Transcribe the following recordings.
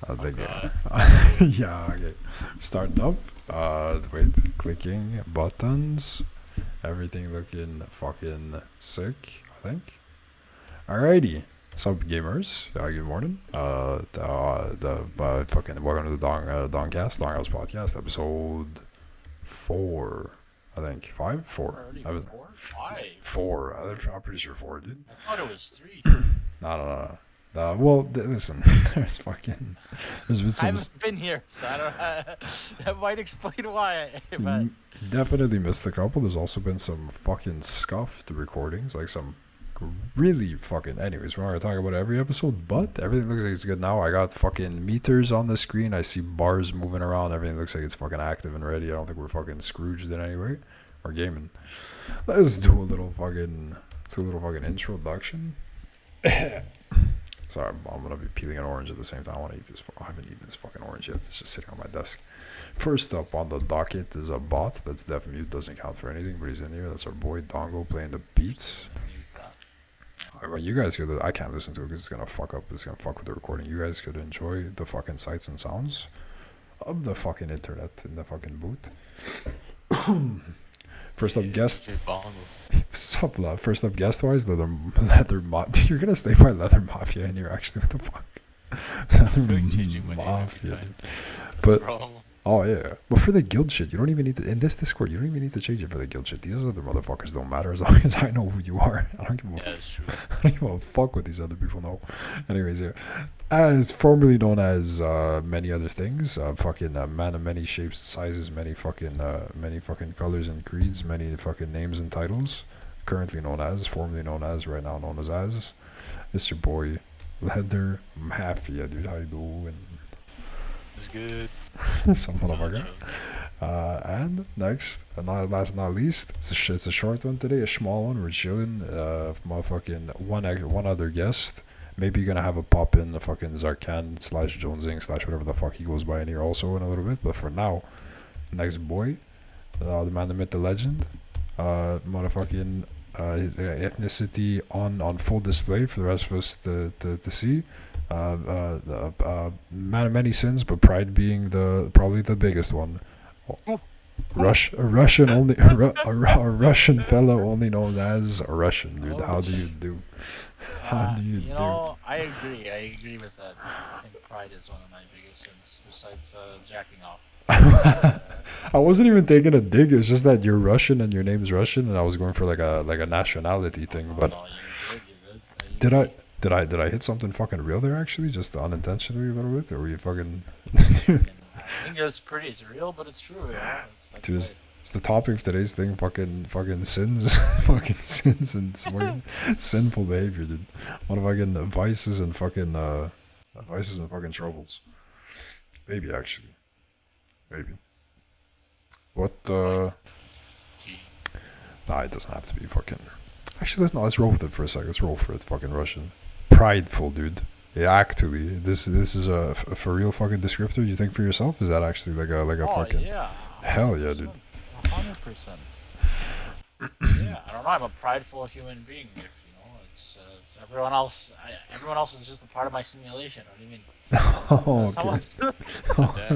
I think, God. yeah, okay. Starting up. Wait, clicking buttons. Everything looking fucking sick, I think. Alrighty. Sup, gamers? Good morning. Fucking welcome to the Dongcast, Donghouse podcast, episode 4. I think 5, 4. Already I was 5. 4. I'm pretty sure 4, dude. I thought it was 3. No. Well, listen, there's fucking, there's been I some. haven't been here, so I don't. That might explain why. But Definitely missed a couple. There's also been some fucking scuffed recordings, like some really fucking. Anyways, we're not gonna talk about every episode, but everything looks like it's good now. I got fucking meters on the screen. I see bars moving around. Everything looks like it's fucking active and ready. I don't think we're fucking Scrooged in any way. We're gaming. Let's do a little fucking introduction. Sorry, I'm gonna be peeling an orange at the same time. I want to eat this. I haven't eaten this fucking orange yet. It's just sitting on my desk. First up on the docket is a bot that's deaf mute, doesn't count for anything, but he's in here. That's our boy Dongo playing the beats. You guys could. I can't listen to it because it's gonna fuck up. It's gonna fuck with the recording. You guys could enjoy the fucking sights and sounds of the fucking internet in the fucking booth. First up guest. Sup, love. First up guest wise, leather mafia. You're gonna stay by leather mafia, and you're actually what the fuck? Leather mafia, dude. But oh yeah, but for the guild shit, you don't even need to. In this Discord, you don't even need to change it for the guild shit. These other motherfuckers don't matter as long as I know who you are. I don't give a. that's true. I don't give a fuck what these other people know. Anyways, yeah. As formerly known as many other things, fucking man of many shapes and sizes, many fucking colors and creeds, many fucking names and titles. Currently known as, formerly known as, right now known as. It's your boy, Leather Mafia, dude. How you doing? It's good. Some motherfucker. And next, and not last, not least, it's a short one today, a small one. We're chilling. Motherfucking one other guest. Maybe you're gonna have a pop in the fucking Zarkan / Jonesing / whatever the fuck he goes by in here also in a little bit. But for now, next boy, the man, the myth, the legend, motherfucking his ethnicity on full display for the rest of us to see. Man of many sins, but pride being probably the biggest one. A Russian only, a Russian fellow only known as a Russian, dude. How do you do? How do you do? I agree with that. I think pride is one of my biggest sins, besides jacking off. I wasn't even taking a dig. It's just that you're Russian and your name's Russian, and I was going for like a nationality thing. But No, you're good. did I hit something fucking real there? Actually, just unintentionally a little bit, or were you fucking? I think it's real, but it's true. Yeah. Dude, it's the topic of today's thing. Fucking sins, fucking sins and fucking sinful behavior, dude. What fucking vices and fucking troubles. Maybe actually. Maybe. What, Nah, it doesn't have to be fucking. Actually, let's roll with it for a sec. Let's roll for it. Fucking Russian. Prideful, dude. Yeah, actually, this is a for real fucking descriptor. You think for yourself? Is that actually like a fucking? Yeah. Hell yeah, dude. 100%. Yeah, I don't know. I'm a prideful human being. If it's everyone else. Everyone else is just a part of my simulation. What do you mean? Oh, okay.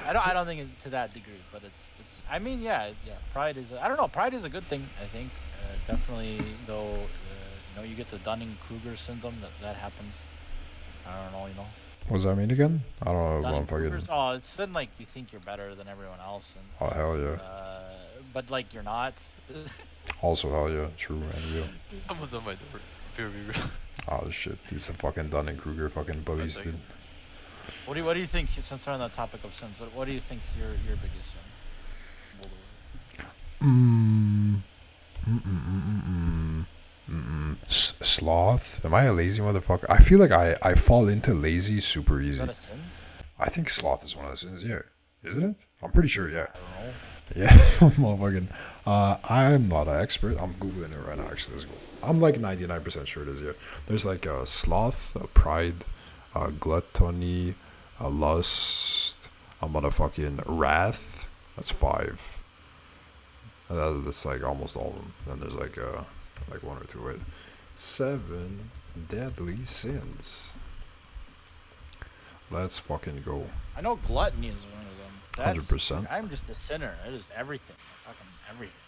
I don't think it's to that degree, but it's. I mean, yeah. Pride is. I don't know. Pride is a good thing. I think definitely, though. You get the Dunning-Kruger syndrome. That happens. I don't know. What does that mean again? I don't know. What fucking. Oh, it's been like you think you're better than everyone else, and. Oh hell yeah. But like you're not. Also hell yeah, true and real. Someone's on my door. Very real. Oh shit, he's the fucking Dunning-Kruger fucking bullies, dude. What do you think? Since we're on the topic of sins, what do you think's your biggest sin? Sloth? Am I a lazy motherfucker? I feel like I fall into lazy super easy. Is that a sin? I think sloth is one of the sins, yeah. Isn't it? I'm pretty sure, yeah. I don't know. Yeah, motherfucking. I'm not an expert. I'm Googling it right now, actually. Let's go. I'm like 99% sure it is, yeah. There's like a sloth, a pride, a gluttony, a lust, a motherfucking wrath. That's 5. That's like almost all of them. Then there's like 1 or 2. Wait, 7 deadly sins. Let's fucking go. I know gluttony is one of them. That's 100%. I'm just a sinner. It is everything. Fucking everything.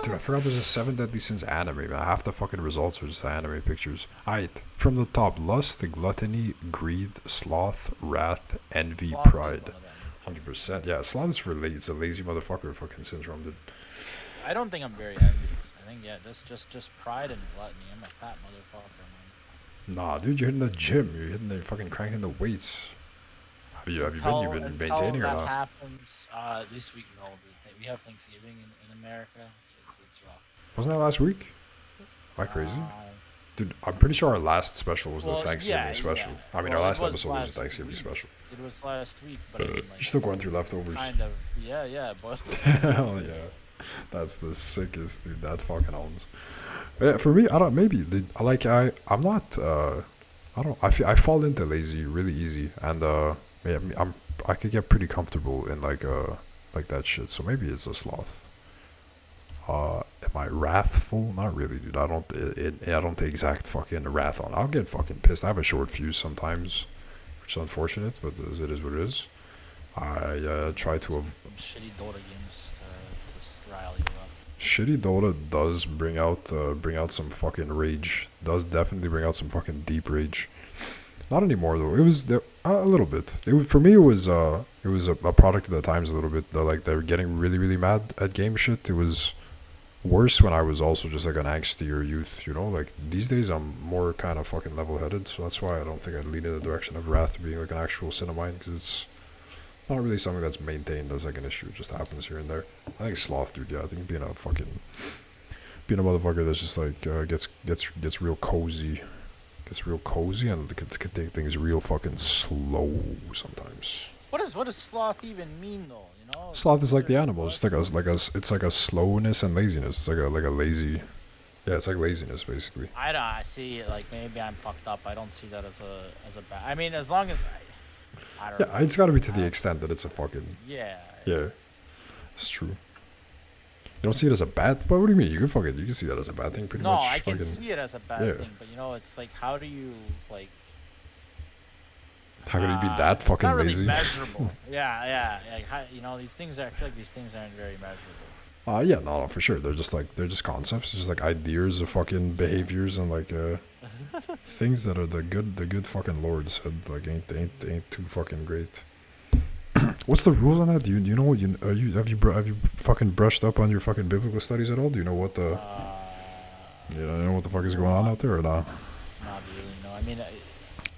Dude, I forgot there's a 7 deadly sins anime, man. Half the fucking results are just anime pictures. Aight. From the top, lust, gluttony, greed, sloth, wrath, envy, Sloth is pride. one of them. 100%. Yeah, sloth is for lazy. It's a lazy motherfucker fucking syndrome, dude. I don't think I'm very envious. I think that's just pride and gluttony. I'm a fat motherfucker, man. Nah, dude, you're hitting the gym. You're hitting the fucking cranking the weights. Have you been maintaining or that not? happens, this week, no. We have Thanksgiving in America. It's rough. Wasn't that last week? Am I crazy? Uh, Dude, I'm pretty sure our last special was the Thanksgiving yeah, special. yeah. I mean, Well, our it last was episode was last the Thanksgiving week. special. It was last week, but I mean, like, You're still going through leftovers. kind of. Yeah, but Hell yeah. That's the sickest, dude. That fucking owns. Yeah, for me, I don't. Maybe dude, I'm not. I fall into lazy really easy, and yeah, I could get pretty comfortable in like that shit. So maybe it's a sloth. Am I wrathful? Not really, dude. I don't take exact fucking wrath on. I'll get fucking pissed. I have a short fuse sometimes, which is unfortunate, but it is what it is. I try to some shitty Dota games to just rile you up. Shitty Dota does bring out some fucking rage. Does definitely bring out some fucking deep rage. Not anymore though. It was there a little bit. For me. It was a product of the times a little bit. They're getting really really mad at game shit. It was worse when I was also just like an angstier youth. You know, like these days I'm more kind of fucking level headed. So that's why I don't think I'd lean in the direction of wrath being like an actual sin of mine, because it's not really something that's maintained as like an issue. It just happens here and there. I think sloth, dude. Yeah, I think being a motherfucker that's just like gets real cozy, and could take things real fucking slow sometimes. What does sloth even mean though? You know, Sloth is like the animal. It's like a slowness and laziness. It's like a lazy. Yeah, it's like laziness basically. I see it like maybe I'm fucked up. I don't see that as a bad. I mean, as long as I don't know. Yeah, it's got to be to the extent that it's a fucking. Yeah. Yeah, it's true. You don't see it as a bad. But what do you mean? You can see that as a bad thing, pretty much. No, I can see it as a bad thing, but you know, it's like, how do you like? How could you be that fucking it's not lazy? really measurable. yeah. Like, you know, these things are. I feel like these things aren't very measurable. Yeah, no, for sure. They're just concepts, just like ideas of fucking behaviors and like things that are the good fucking Lord said like ain't too fucking great. What's the rules on that? Do you know what have you fucking brushed up on your fucking biblical studies at all? Do you know what the you know what the fuck is going on out there or not? Not really. No, I mean,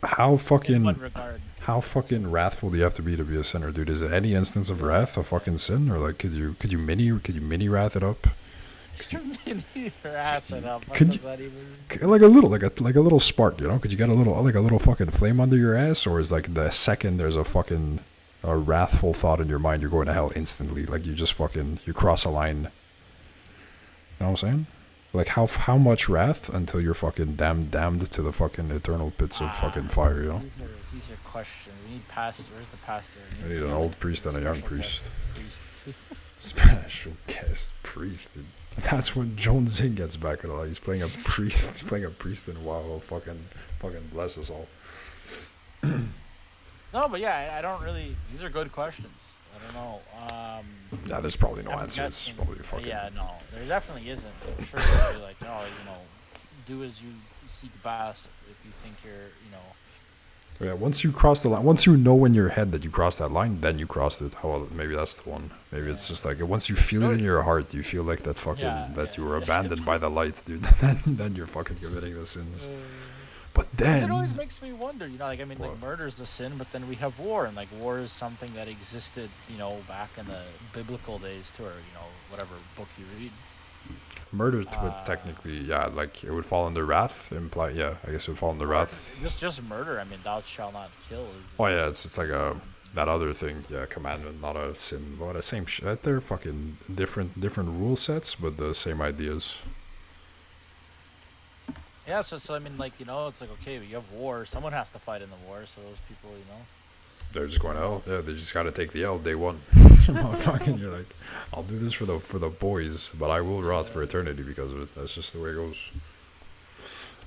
how fucking in what regard? How fucking wrathful do you have to be a sinner, dude? Is any instance of wrath a fucking sin, or like could you mini wrath it up? Mini wrath it up. What could does you- that even? Like a little spark, you know? Could you get a little fucking flame under your ass, or is like the second there's a wrathful thought in your mind, you're going to hell instantly? Like you cross a line. You know what I'm saying? Like how much wrath until you're fucking damned to the fucking eternal pits of fucking fire, you know? These are questions. We need pastor. Where's the pastor? I need an old priest and a young priest. Priest. Special guest priest, dude. That's when Joan Zing gets back at all. He's playing a priest. In WoW. Fucking bless us all. No, but yeah, I don't really. These are good questions. I don't know. Yeah, there's probably no I'm answer. It's guessing- probably fucking. Yeah, no, there definitely isn't. I'm sure they'll be like, no, you know, do as you seek best. If you think you're, you know. Yeah, once you cross the line, once you know in your head that you crossed that line, then you crossed it. Well, maybe that's the one. Maybe it's just like once you feel it in your heart, you feel like that fucking you were abandoned by the light, dude. then you're fucking committing the sins. But then It always makes me wonder, you know, like I mean, like murder's a sin, but then we have war, and like war is something that existed, you know, back in the biblical days too, or you know, whatever book you read. murder would technically, like it would fall under wrath. I guess it would fall under wrath. Just murder. I mean, thou shalt not kill. Oh yeah, it's like that other thing, commandment, not a sin, but the same shit. They're fucking different rule sets, but the same ideas. Yeah, so I mean, like, you know, it's like, okay, we have war. Someone has to fight in the war, so those people, you know. They're just going to hell. Yeah, they just got to take the L day one. Fucking, you're like, I'll do this for the boys, but I will rot for eternity because of it. That's just the way it goes.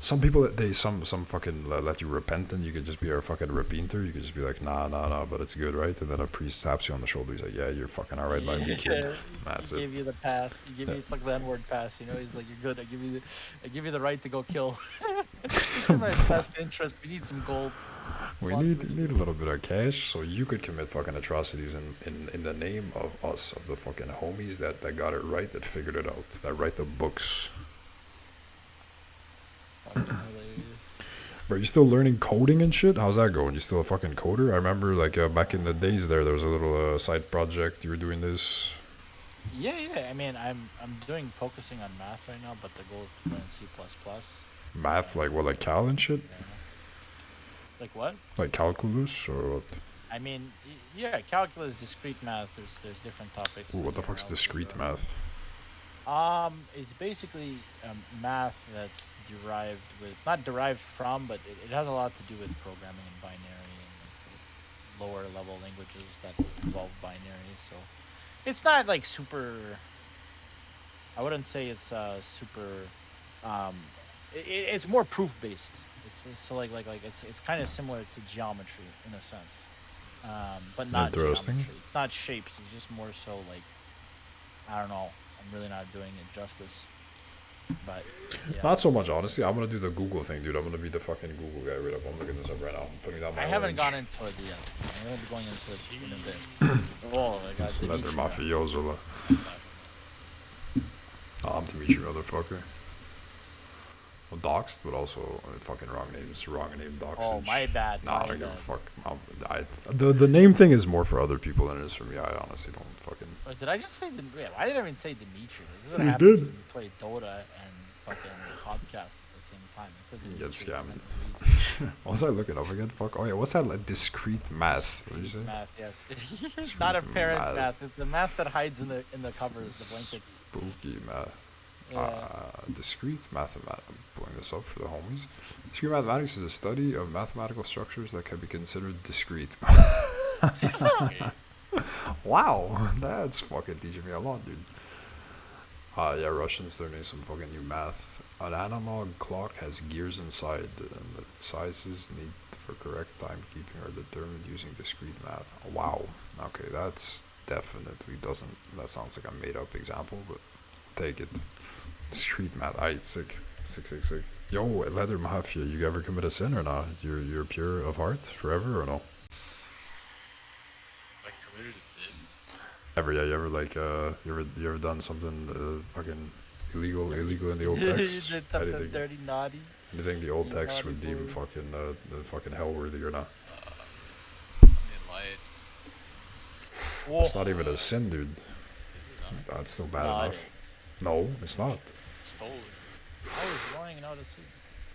Some people some fucking let you repent, and you could just be a fucking repenter. You could just be like, nah, but it's good, right? And then a priest taps you on the shoulder. He's like, yeah, you're fucking all right by me, kid. Yeah, That's he it. gave you the pass. He gave Yeah. you it's like the N-word pass. You know, he's like, you're good. I give you the right to go kill. It's in my best interest. We need some gold. We need a little bit of cash so you could commit fucking atrocities in the name of us, of the fucking homies that got it right, that figured it out, that write the books. Fucking hilarious. Bro, you still learning coding and shit? How's that going? You still a fucking coder? I remember like back in the days there was a little side project. You were doing this. Yeah. I mean, I'm focusing on math right now, but the goal is to learn C++. Math, like what, like cal and shit? Like what? Like calculus or what? I mean, yeah, calculus, discrete math. There's different topics. Ooh, what the fuck's discrete math? It's basically math that's not derived from, but it has a lot to do with programming and binary and lower level languages that involve binary. So it's not like super. I wouldn't say it's super. It's more proof based. It's so like it's kind of similar to geometry in a sense, but not Interesting. geometry. It's not shapes. It's just more so like, I don't know. I'm really not doing it justice. But yeah. Not so much, honestly. I'm gonna do the Google thing, dude. I'm gonna be the fucking Google guy right up. I'm looking this up right now. I'm putting down my I haven't orange. gone into it yet. I'm gonna be going into it in a bit. Oh, I got Leather Dimitri. mafioso. I'm Dimitri, motherfucker. Well, doxed, but also fucking wrong names. Wrong name doxed. Oh, my bad. Nah, my I don't give a bad. fuck. The name thing is more for other people than it is for me. I honestly don't fucking. Wait, did I just say why did I even say Dimitri? This is what You happens did. when you play Dota and fucking podcast at the same time. I said You Dimitri, get I scammed. meant Dimitri. What was I looking up again? Fuck. Oh yeah, what's that? Like discrete math. What did you say? Math, yes. It's Discrete not apparent math. math. It's the math that hides in the covers, the blankets. Spooky math. Yeah. Discrete mathematics. I'm pulling this up for the homies. Discrete mathematics is a study of mathematical structures that can be considered discrete. Wow, that's fucking teaching me a lot, dude. Yeah, Russians learning some fucking new math. An analog clock has gears inside, and the sizes needed for correct timekeeping are determined using discrete math. Wow. Okay, that's definitely doesn't. That sounds like a made-up example, but take it. Discrete math. Aight, sick. Sick. Yo, Leather Mafia, you ever commit a sin or not? You're pure of heart forever or no? Like committed a sin? You ever like you ever done something fucking illegal in the old text? You did something Anything, dirty, naughty. anything the old You text naughty would deem boy. fucking the fucking hell worthy or not? I mean, lied. It's not even a sin, dude. Is it not? That's still bad No, it enough. is. No, it's not. Stolen. I was lying out of sea.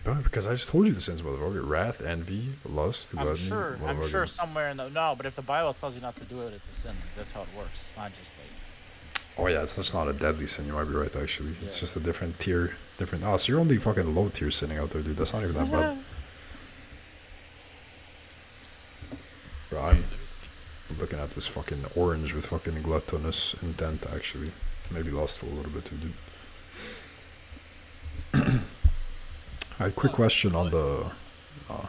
No, because I just told you the sins, motherfucker. Wrath, envy, lust, I'm gluttony. sure motherfucker. somewhere in the no, but if the Bible tells you not to do it, it's a sin. That's how it works. It's not just like Oh yeah, it's just not a deadly sin. You might be right, actually. It's Yeah. just a different tier, different. Oh, so you're only fucking low tier sinning out there, dude. That's not even that bad. Bro, I'm Let me see. looking at this fucking orange with fucking gluttonous intent, actually. Maybe lustful a little bit too, dude. Alright, quick question on the. I'm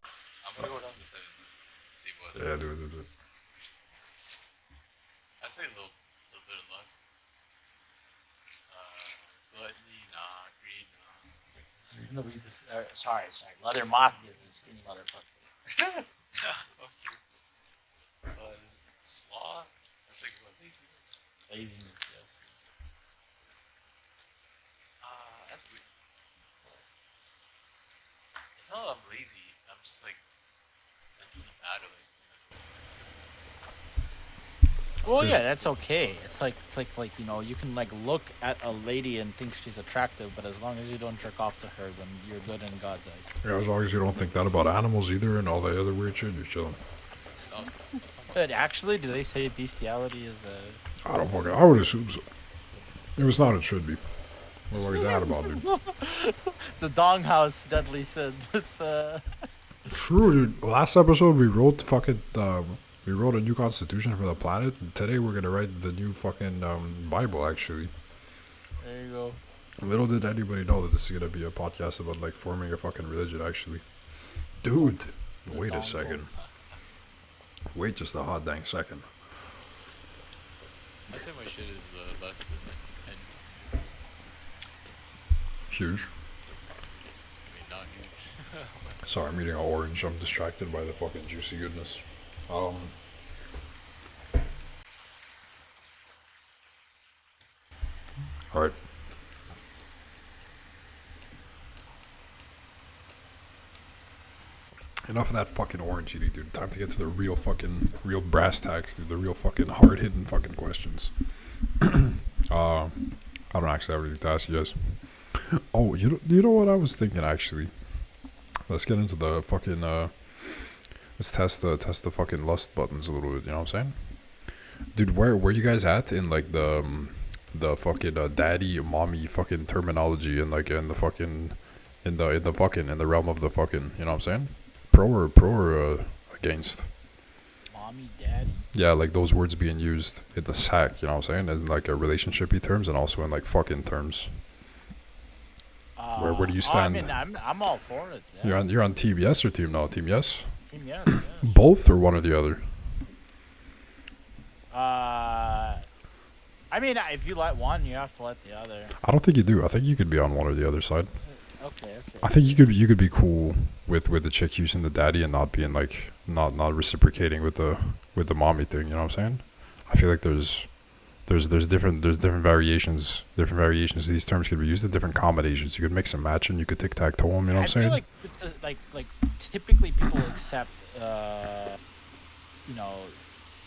gonna go down to 7 and see what. Yeah, do it. I'd say a little bit of lust. Gluttony, nah. Greed, nah. no, we just sorry. Leather Mafia is a skinny motherfucker. Okay. Sloth? That's like what, lazy? Laziness, yes. That's weird. It's not that I'm lazy. I'm just like mentally bad at it. Well, Is- yeah, that's okay. It's like you know, you can like look at a lady and think she's attractive, but as long as you don't jerk off to her, then you're good in God's eyes. Yeah, as long as you don't think that about animals either and all the other weird shit, you're chilling. But actually, do they say bestiality is a? I don't fucking. I would assume so. If it's not, it should be. What the fuck is that about, dude? It's a donghouse deadly sin. It's True, dude. Last episode we wrote fucking we wrote a new constitution for the planet. And today we're gonna write the new fucking Bible. Actually, there you go. Little did anybody know that this is gonna be a podcast about like forming a fucking religion. Actually, dude, The wait a dongle. second. Wait just a hot dang second. I say my shit is less than 10 units. Huge. I mean, not huge. Sorry, I'm eating an orange. I'm distracted by the fucking juicy goodness. Alright. Enough of that fucking orange eating, dude. Time to get to the real brass tacks, dude. The real fucking hard hitting fucking questions. I don't actually have anything to ask you guys. Oh, you know what I was thinking actually? Let's get into the fucking let's test the fucking lust buttons a little bit, you know what I'm saying? Dude, where you guys at in like the fucking daddy mommy fucking terminology and like in the fucking in the realm of the fucking, you know what I'm saying? Pro or against? Mommy, daddy. Yeah, like those words being used in the sack, you know what I'm saying? In like a relationshipy terms and also in like fucking terms. Where do you stand? I mean, I'm all for it. Yeah. You're on team yes or team no? Team yes? Team yes, yes. Both or one or the other? I mean, if you let one, you have to let the other. I don't think you do. I think you could be on one or the other side. Okay. I think you could be cool with the chick using the daddy and not being like not reciprocating with the mommy thing, you know what I'm saying? I feel like there's different variations. Different variations. These terms could be used in different combinations. You could mix and match and you could tic tac toe them, you know what I'm saying? I feel like it's like typically people accept you know,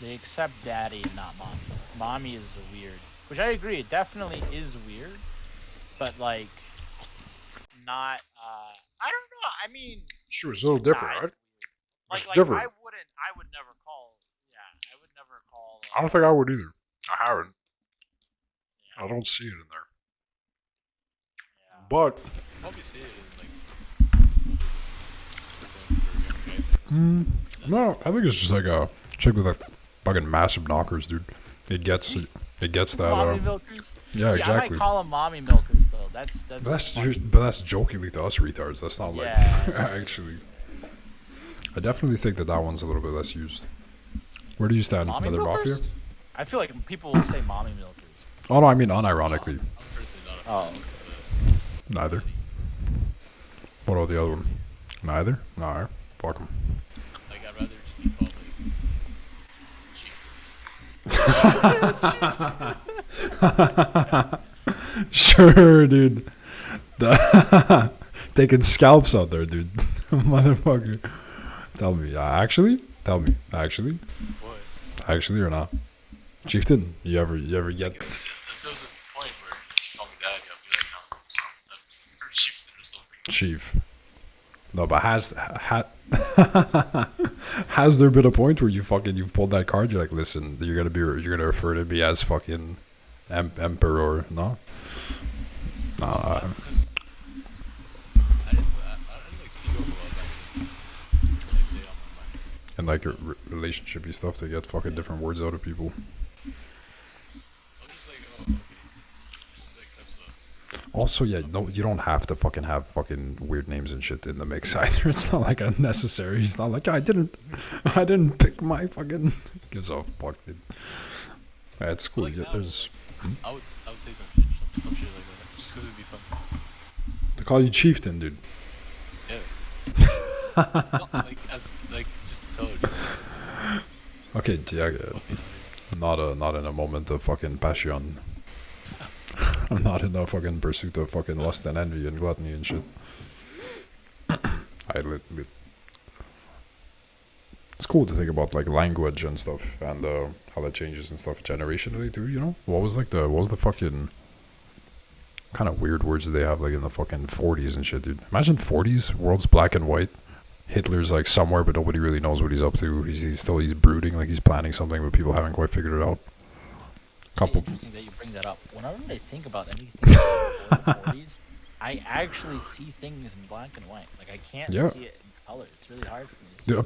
they accept daddy and not mommy. Mommy is weird, which I agree, it definitely is weird, but like not I don't know. I mean, Sure, it's a little different, nah, right? like It's like different. I would never call. Yeah, I would never call. I don't think I would either. I haven't. I don't see it in there. Yeah. But Probably see it in like no, I think it's just like a chick with like fucking massive knockers, dude. It gets that. Mommy milkers. Yeah, See, exactly. I might call them mommy milkers though. That's But that's jokingly to us retards. That's not like Yeah. actually. I definitely think that one's a little bit less used. Where do you stand, mommy Nether Mafia? milkers. I feel like people will say mommy milkers. Oh no, I mean unironically. I'm personally not a Oh. fan Neither. What about the other one? Neither? No, fuck 'em. like I'd rather just be called like chief. Sure, dude. Taking scalps out there, dude. Motherfucker. Tell me, actually? What? Actually or not? Chieftain, you ever get... If there was a point where she called me daddy, I'd be like, no, or chieftain or something. Chief. No, but has there been a point where you've pulled that card? You're like, listen, you're gonna refer to me as fucking emperor, no? No, I didn't like speak up about that. When I say on my mind. and like relationshipy stuff to get fucking different words out of people. I'm just like, oh, okay. Just accept so. Also, yeah, no, you don't have to fucking have fucking weird names and shit in the mix either. It's not like unnecessary. It's not like I didn't pick my fucking. Gives a fuck, dude. Yeah, it's cool. Like Yeah, now, there's I would say some shit like that, just because it'd be fun. they call you chieftain, dude. Yeah. No, like just to tell her. Okay, yeah, Fucking not in a moment of fucking passion. I'm not in a fucking pursuit of fucking lust and envy and gluttony and shit. It's cool to think about like language and stuff and how that changes and stuff generationally too. You know, what was the fucking kind of weird words that they have like in the fucking 40s and shit, dude. Imagine 40s, world's black and white. Hitler's like somewhere, but nobody really knows what he's up to. He's brooding, like he's planning something, but people haven't quite figured it out. Couple. It's interesting that you bring that up. Whenever I think about anything in the 40s, I actually see things in black and white. Like I can't Yeah. see it in color. It's really hard for me to see. Dude,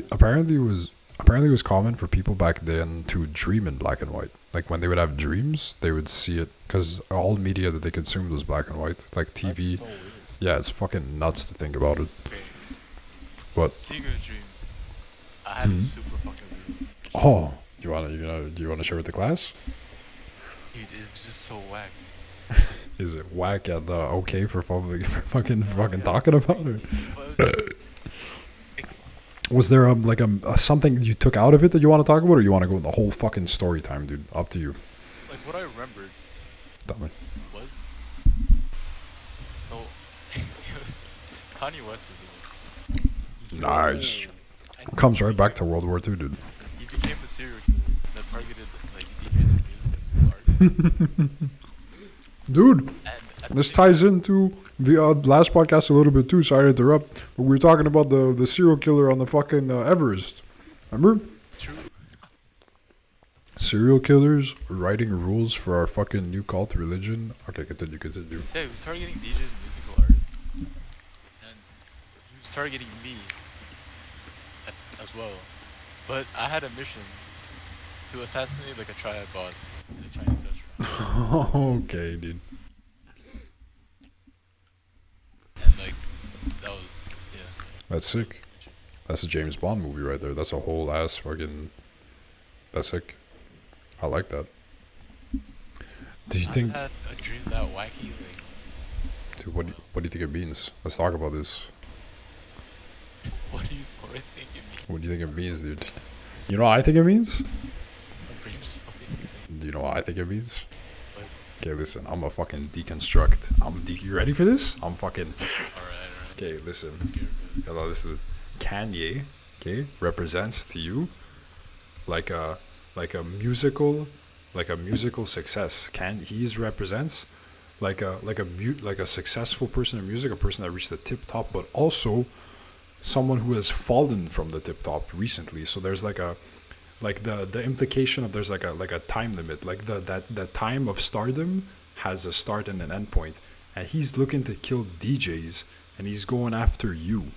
apparently it was. apparently it was common for people back then to dream in black and white. Like when they would have dreams, they would see it because all media that they consumed was black and white, like TV. That's so weird. Yeah, it's fucking nuts to think about it. Okay. What? Secret dreams. I had a super fucking weird. Oh, do you wanna share with the class? Dude, it's just so whack. Is it whack and okay for fucking talking about it? But it Was there like a something you took out of it that you want to talk about, or you want to go the whole fucking story time, dude? Up to you. like what I remembered Tell me. was no Kanye West was in it. Nice. And Comes right back to World War II, dude. he became a serial killer that targeted like DJs and music artists. Dude, And at this the ties into the last podcast a little bit too. Sorry to interrupt, but we were talking about the serial killer on the fucking Everest. Remember? true. Serial killers writing rules for our fucking new cult religion. Okay, continue. Yeah, he was targeting DJs and musical artists. And he was targeting me as well. But I had a mission to assassinate like a triad boss in a Chinese restaurant. Okay, dude. And like that was That's sick. interesting. That's a James Bond movie right there. That's a whole ass fucking. That's sick. I like that. Do you I've think, had a dream that wacky, like dude? What do you think it means? Let's talk about this. what do I think it means? What do you think it means, dude? You know what I think it means? My brain just fucking insane. Do you know what I think it means? What? Okay, listen. I'm a fucking deconstruct. You ready for this? I'm fucking. Alright. Okay, listen. I'm scared, but Hello, this is Kanye. Okay, represents to you like a musical success. He's represents like a successful person in music, a person that reached the tip top, but also someone who has fallen from the tip top recently. So there's the implication of there's like a time limit, like that time of stardom has a start and an end point, and he's looking to kill DJs, and he's going after you.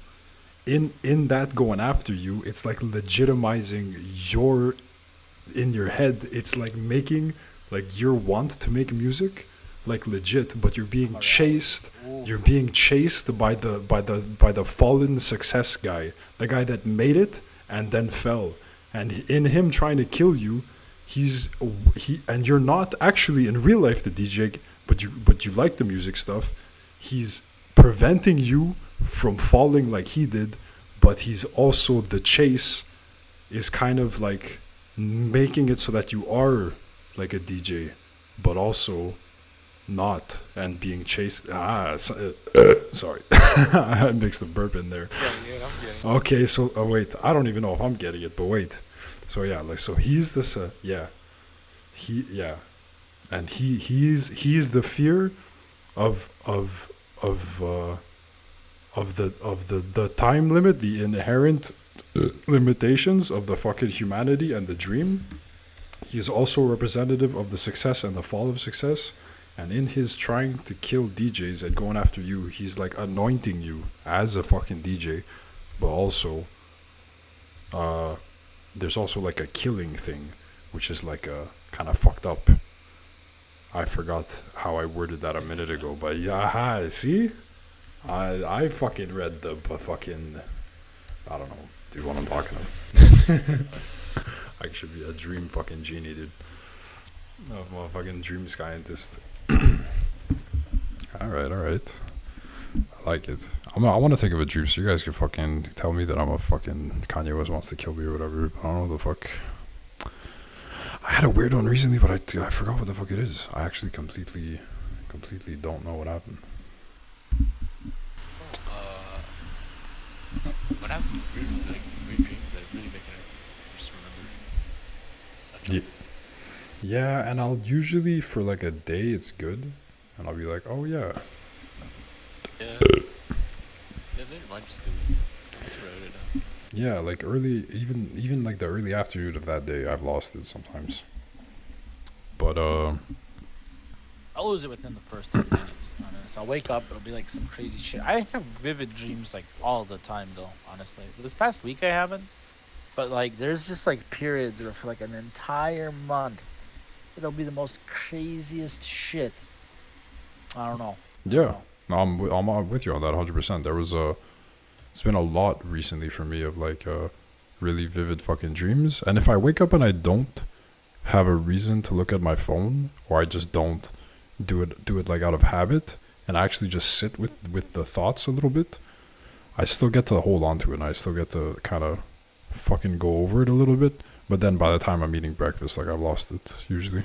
In that going after you, it's like legitimizing your in your head. It's like making like your want to make music like legit, but you're being chased. You're being chased by the fallen success guy, the guy that made it and then fell. And in him trying to kill you, and you're not actually in real life the DJ, but you like the music stuff. He's preventing you from falling like he did, but he's also the chase is kind of like making it so that you are like a DJ, but also not, and being chased. Sorry, I mixed a burp in there. yeah, I'm getting. Okay, so wait, I don't even know if I'm getting it, but wait. So yeah, like so he's this and he's the fear of the time limit, the inherent limitations of the fucking humanity and the dream. He's also representative of the success and the fall of success. And in his trying to kill DJs and going after you, he's like anointing you as a fucking DJ, but also there's also like a killing thing, which is like a kind of fucked up. I forgot how I worded that a minute ago, but yeah, see? I fucking read the fucking, I don't know, dude, what I'm talking about. I should be a dream fucking genie, dude. I'm a fucking dream scientist. Alright. I like it. I want to think of a dream so you guys can fucking tell me that I'm a fucking Kanye West wants to kill me or whatever. I don't know what the fuck. I had a weird one recently, but I forgot what the fuck it is. I actually completely don't know what happened. What happened with weird dreams that really make it just remember. Yeah, and I'll usually for like a day it's good, and I'll be like, oh yeah. Yeah, they might just do it. Just wrote it down. Yeah, like early, even like the early afternoon of that day, I've lost it sometimes. But I'll lose it within the first 10 minutes, honest. I'll wake up, it'll be like some crazy shit. I have vivid dreams like all the time though, honestly. This past week I haven't. But like, there's just like periods where for like an entire month, it'll be the most craziest shit. I don't know. Yeah, no, I'm with you on that 100%. It's been a lot recently for me of like really vivid fucking dreams. And if I wake up and I don't have a reason to look at my phone, or I just don't do it like out of habit, and I actually just sit with the thoughts a little bit, I still get to hold on to it, and I still get to kind of fucking go over it a little bit. But then by the time I'm eating breakfast, like I've lost it usually.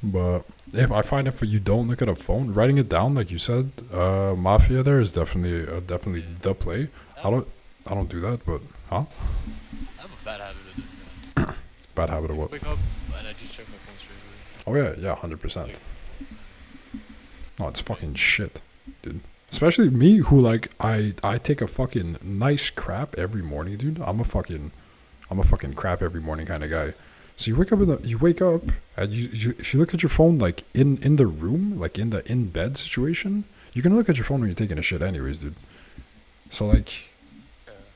But if you don't look at a phone, writing it down like you said, Mafia there is definitely the play. I don't do that, but huh? I have a bad habit of doing that. Bad habit of Like, what? wake up and I just check my phone straight away. Oh yeah, 100%. No, it's fucking shit, dude. Especially me, who like I take a fucking nice crap every morning, dude. I'm a fucking crap every morning kind of guy. So you wake up and you if you look at your phone like in the room, like in the in bed situation, you're gonna look at your phone when you're taking a shit anyways, dude. So like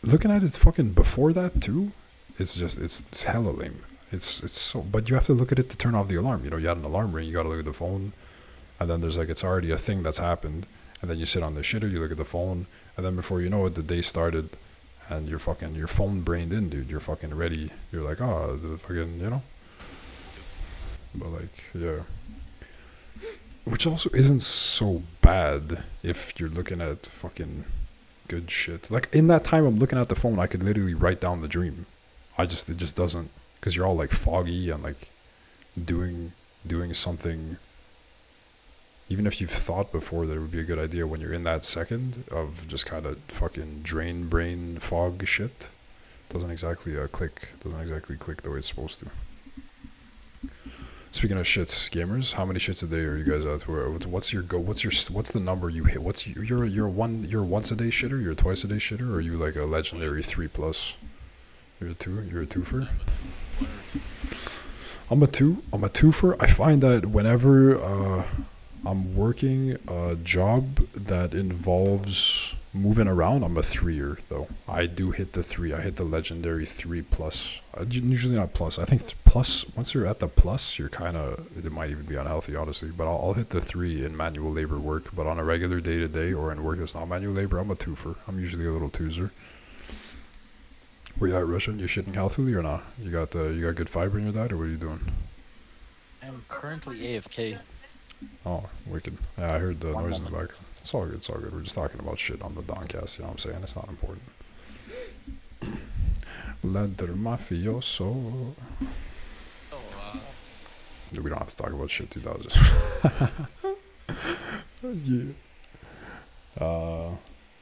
looking at it fucking before that too, it's hella lame. It's so, but you have to look at it to turn off the alarm. You know, you had an alarm ring, you gotta look at the phone, and then there's like it's already a thing that's happened, and then you sit on the shitter, you look at the phone, and then before you know it, the day started, and you're phone brained in, dude. You're fucking ready. You're like, oh, the fucking, you know. But like, yeah. Which also isn't so bad if you're looking at fucking good shit. Like in that time I'm looking at the phone, I could literally write down the dream. It just doesn't, because you're all like foggy and like doing something. Even if you've thought before that it would be a good idea, when you're in that second of just kind of fucking drain brain fog shit, doesn't exactly click the way it's supposed to. Speaking of shits, gamers, how many shits a day are you guys at? What's the number you hit? You're once a day shitter, you're a twice a day shitter, or are you like a legendary 3+? You're a twofer? I'm a twofer. I find that whenever I'm working a job that involves moving around, I'm a 3er though. I do hit the 3. I hit the legendary 3+. Usually not plus. I think plus, once you're at the plus, you're kind of, it might even be unhealthy, honestly. But I'll hit the 3 in manual labor work. But on a regular day to day or in work that's not manual labor, I'm a twofer. I'm usually a little twoozer. Were you at Russian? You shitting healthily or not? You got good fiber in your diet, or what are you doing? I'm currently AFK. Oh, wicked. Yeah, I heard the One noise in the moment. back. It's all good. We're just talking about shit on the Dongcast, you know what I'm saying? It's not important. Leather mafioso. Oh, We don't have to talk about shit, dude. That was just... yeah.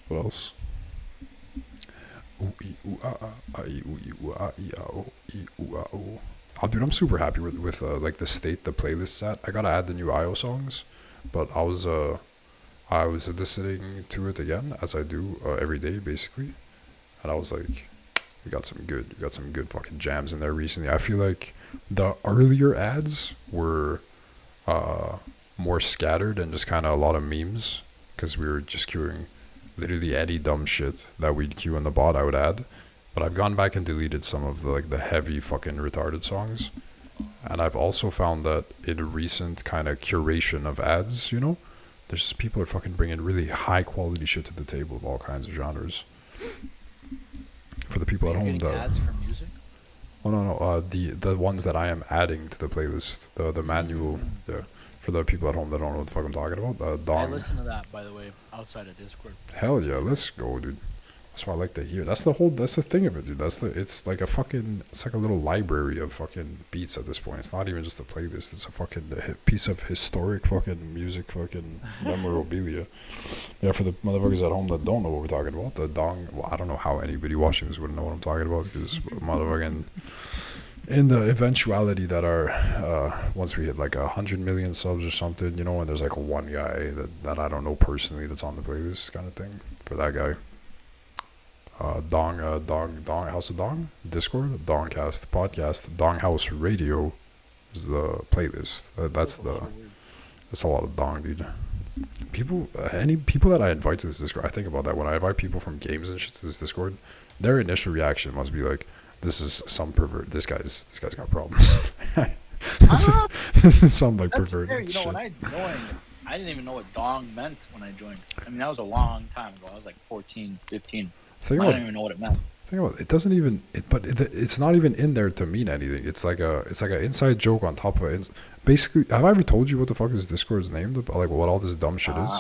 What else? Oh, dude, I'm super happy with like the state the playlist's at. I gotta add the new IO songs, but I was listening to it again, as I do every day basically, and I was like, we got some good fucking jams in there recently. I feel like the earlier ads were more scattered and just kind of a lot of memes, because we were just queuing literally any dumb shit that we'd queue in the bot I would add. But I've gone back and deleted some of the heavy fucking retarded songs. And I've also found that in a recent kind of curation of ads, you know, there's just people are fucking bringing really high quality shit to the table of all kinds of genres. For the people at home, ads for music? Oh no, the ones that I am adding to the playlist, the manual, yeah. For the people at home that don't know what the fuck I'm talking about, I listen to that, by the way, outside of Discord. Hell yeah, let's go, dude. That's what I like to hear. That's the thing of it, dude. It's like a little library of fucking beats at this point. It's not even just a playlist. It's a fucking piece of historic fucking music, fucking memorabilia. Yeah, for the motherfuckers at home that don't know what we're talking about, the Dong. Well, I don't know how anybody watching this wouldn't know what I'm talking about, because motherfucking, in the eventuality that our once we hit like 100 million subs or something, you know, and there's like one guy that I don't know personally that's on the playlist kind of thing, for that guy. Dong House of Dong, Discord, Dongcast podcast, Dong House Radio is the playlist. That's a lot of Dong, dude. Any people that I invite to this Discord, I think about that when I invite people from games and shit to this Discord. their initial reaction must be like, this is some pervert. This guy's got problems. this, is, Ah, this is some like that's perverted fair. You know, shit. when I joined, I didn't even know what dong meant when I joined. I mean, that was a long time ago. I was like 14, 15. Think I about don't even know what it meant. it doesn't even it's not even in there to mean anything. It's like an inside joke on top of it. Basically, have I ever told you what the fuck is Discord's named about, like what all this dumb shit is?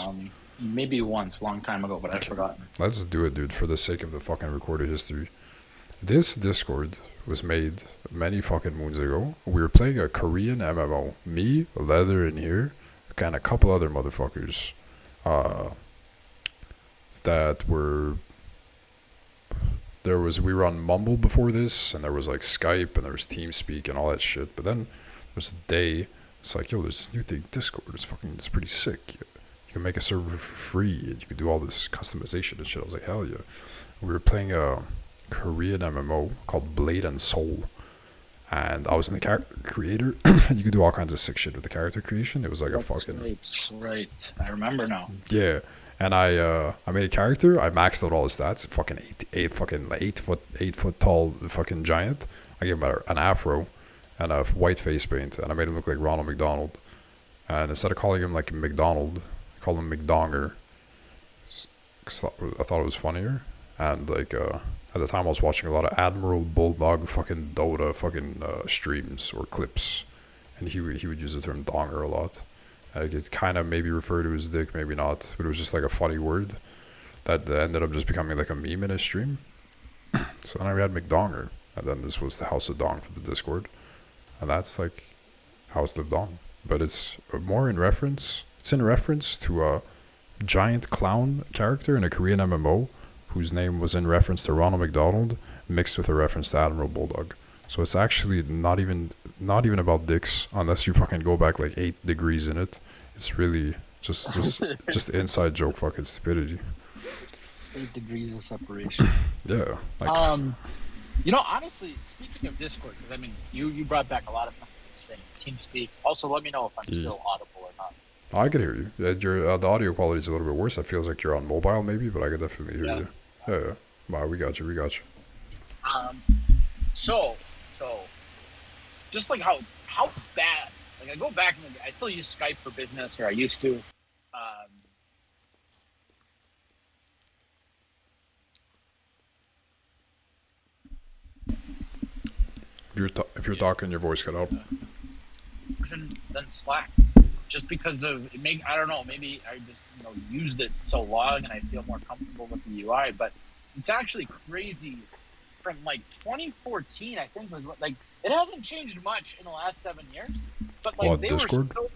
Maybe once, long time ago, but I've forgotten. Let's do it, dude, for the sake of the fucking recorded history. This Discord was made many fucking moons ago. We were playing a Korean MMO. Me, Leather in here, and a couple other motherfuckers that were... we were on Mumble before this, and there was like Skype, and there was TeamSpeak and all that shit. But then there was a day, it's like, yo, there's this new thing, Discord. It's pretty sick. You can make a server for free, and you can do all this customization and shit. I was like, hell yeah. We were playing a Korean MMO called Blade and Soul, and I was in the character creator. And you could do all kinds of sick shit with the character creation. It was like a fucking... Right. I remember now. Yeah. And I made a character. I maxed out all his stats. Fucking eight foot tall fucking giant. I gave him an afro and a white face paint, and I made him look like Ronald McDonald. And instead of calling him like McDonald, I called him McDonger. Cause I thought it was funnier. And like at the time, I was watching a lot of Admiral Bulldog fucking Dota fucking streams or clips, and he would use the term donger a lot. It kind of maybe referred to his dick, maybe not, but it was just like a funny word that ended up just becoming like a meme in his stream. So then I had McDonger, and then this was the House of Dong for the Discord, and that's like House of Dong, but it's more in reference. It's in reference to a giant clown character in a Korean MMO whose name was in reference to Ronald McDonald mixed with a reference to Admiral Bulldog. So it's actually not even about dicks, unless you fucking go back like 8 degrees in it. It's really just inside joke fucking stupidity. 8 degrees of separation. Yeah. Like, you know, honestly, speaking of Discord, because I mean, you brought back a lot of things saying TeamSpeak. Also, let me know if I'm still audible or not. I can hear you. Your the audio quality is a little bit worse. It feels like you're on mobile maybe, but I can definitely hear you. Yeah. Wow, we got you. So just like how bad, like I go back and I still use Skype for business, or I used to. If you're talking, your voice cut out. Than Slack, just because of it. I don't know. Maybe I just used it so long and I feel more comfortable with the UI. But it's actually crazy. From like 2014, I think was like it hasn't changed much in the last 7 years. But like they Discord? were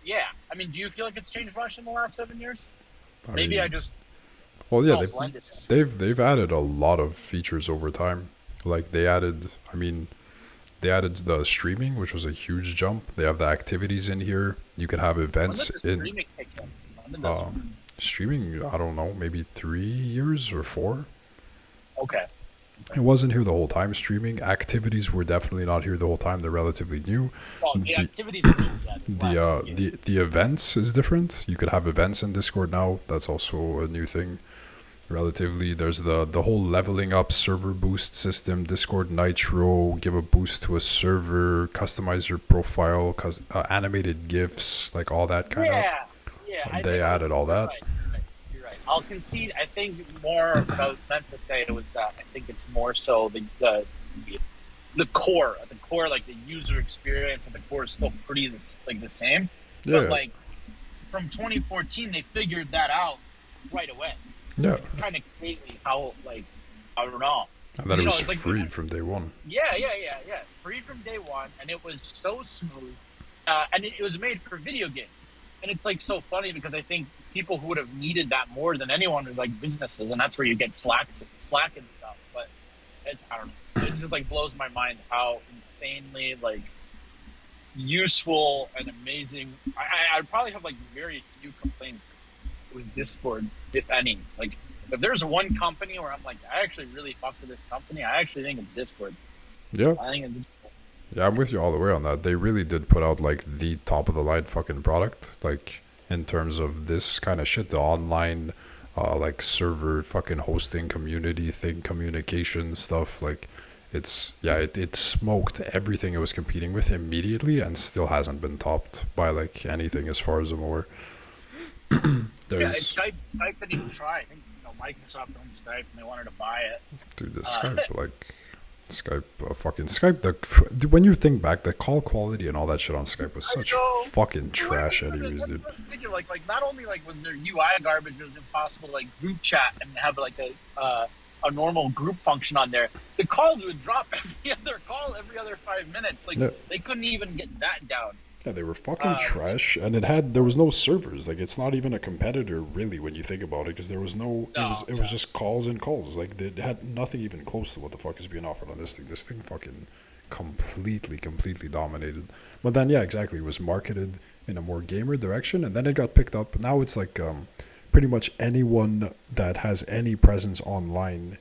yeah. I mean, do you feel like it's changed much in the last 7 years? I just well, yeah, they've added a lot of features over time. Like they added the streaming, which was a huge jump. They have the activities in here. You can have events in streaming. I don't know, maybe 3 years or 4. Okay. It wasn't here the whole time. Streaming activities were definitely not here the whole time. They're relatively new. Well, the activities. The events is different. You could have events in Discord now. That's also a new thing. Relatively, there's the whole leveling up server boost system. Discord Nitro, give a boost to a server, customize your profile, animated GIFs, like all that kind of. Yeah. They added all that. You're right. I'll concede. I think more what I was meant to say was that I think it's more so the core, like the user experience at the core is still pretty the same. Yeah. But like from 2014, they figured that out right away. Yeah. It's kind of crazy how I don't know. And then it was free from day one. Yeah. Free from day one, and it was so smooth, and it was made for video games. And it's like so funny because I think people who would have needed that more than anyone are like businesses, and that's where you get Slack and stuff. But I don't know. It just like blows my mind how insanely like useful and amazing. I'd probably have like very few complaints with Discord, if any. Like if there's one company where I'm like, I actually really fuck with this company, I actually think it's Discord. Yeah. I think it's Yeah, I'm with you all the way on that. They really did put out like the top of the line fucking product, like in terms of this kind of shit, the online like server fucking hosting community thing, communication stuff. Like, it smoked everything it was competing with immediately, and still hasn't been topped by like anything as far as I'm aware. Yeah, and There's Skype didn't even try. I think Microsoft owned Skype and they wanted to buy it. dude, the Skype. When you think back, the call quality and all that shit on Skype was such fucking trash, anyways, dude. I was thinking, like not only like was there UI garbage, it was impossible to like group chat and have like a normal group function on there. The calls would drop every other 5 minutes. Like they couldn't even get that down. Yeah, they were fucking trash, and there was no servers. Like, it's not even a competitor, really, when you think about it, because there was no, it was just calls and calls. Like, they had nothing even close to what the fuck is being offered on this thing. This thing fucking completely dominated. But then, yeah, exactly, it was marketed in a more gamer direction, and then it got picked up. Now it's like, pretty much anyone that has any presence online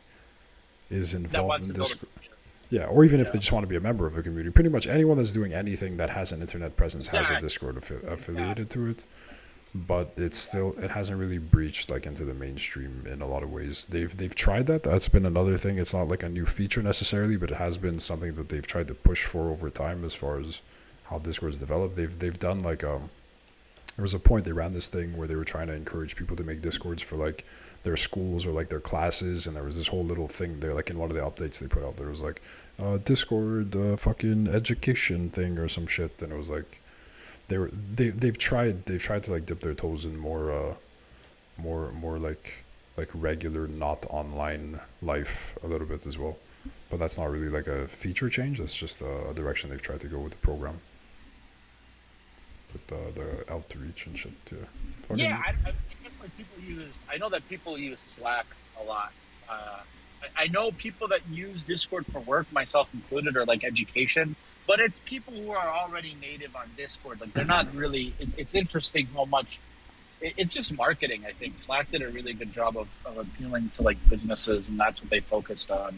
is involved in Discord. Yeah, or even if they just want to be a member of a community. Pretty much anyone that's doing anything that has an internet presence has a Discord affiliated to it. But it hasn't really breached like into the mainstream in a lot of ways. They've tried that. That's been another thing. It's not like a new feature necessarily, but it has been something that they've tried to push for over time as far as how Discord's developed. They've done like there was a point they ran this thing where they were trying to encourage people to make Discords for like their schools or like their classes, and there was this whole little thing there, like in one of the updates they put out, there was like Discord fucking education thing or some shit, and it was like they've tried to like dip their toes in more like regular not online life a little bit as well, but that's not really like a feature change. That's just a direction they've tried to go with the program, with the outreach and shit too. Yeah, I guess like I know that people use Slack a lot. I know people that use Discord for work, myself included, or like education, but it's people who are already native on Discord. Like they're not really, it's interesting how much, it's just marketing, I think. Slack did a really good job of appealing to like businesses, and that's what they focused on,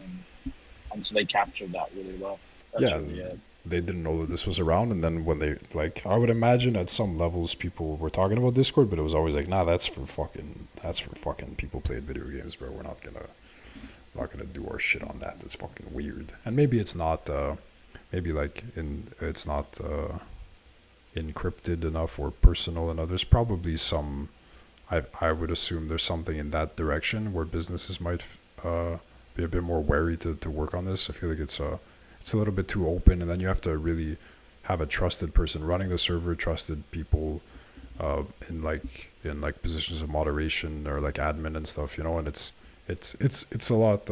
and so they captured that really well. That's really they didn't know that this was around, and then when they like, I would imagine at some levels people were talking about Discord, but it was always like, nah, that's for fucking people playing video games, bro. We're not gonna do our shit on that. That's fucking weird. And maybe it's not it's not encrypted enough or personal enough. There's probably some, I would assume there's something in that direction where businesses might be a bit more wary to work on this. I feel like it's a little bit too open, and then you have to really have a trusted person running the server, trusted people in positions of moderation or like admin and stuff, you know. And it's a lot.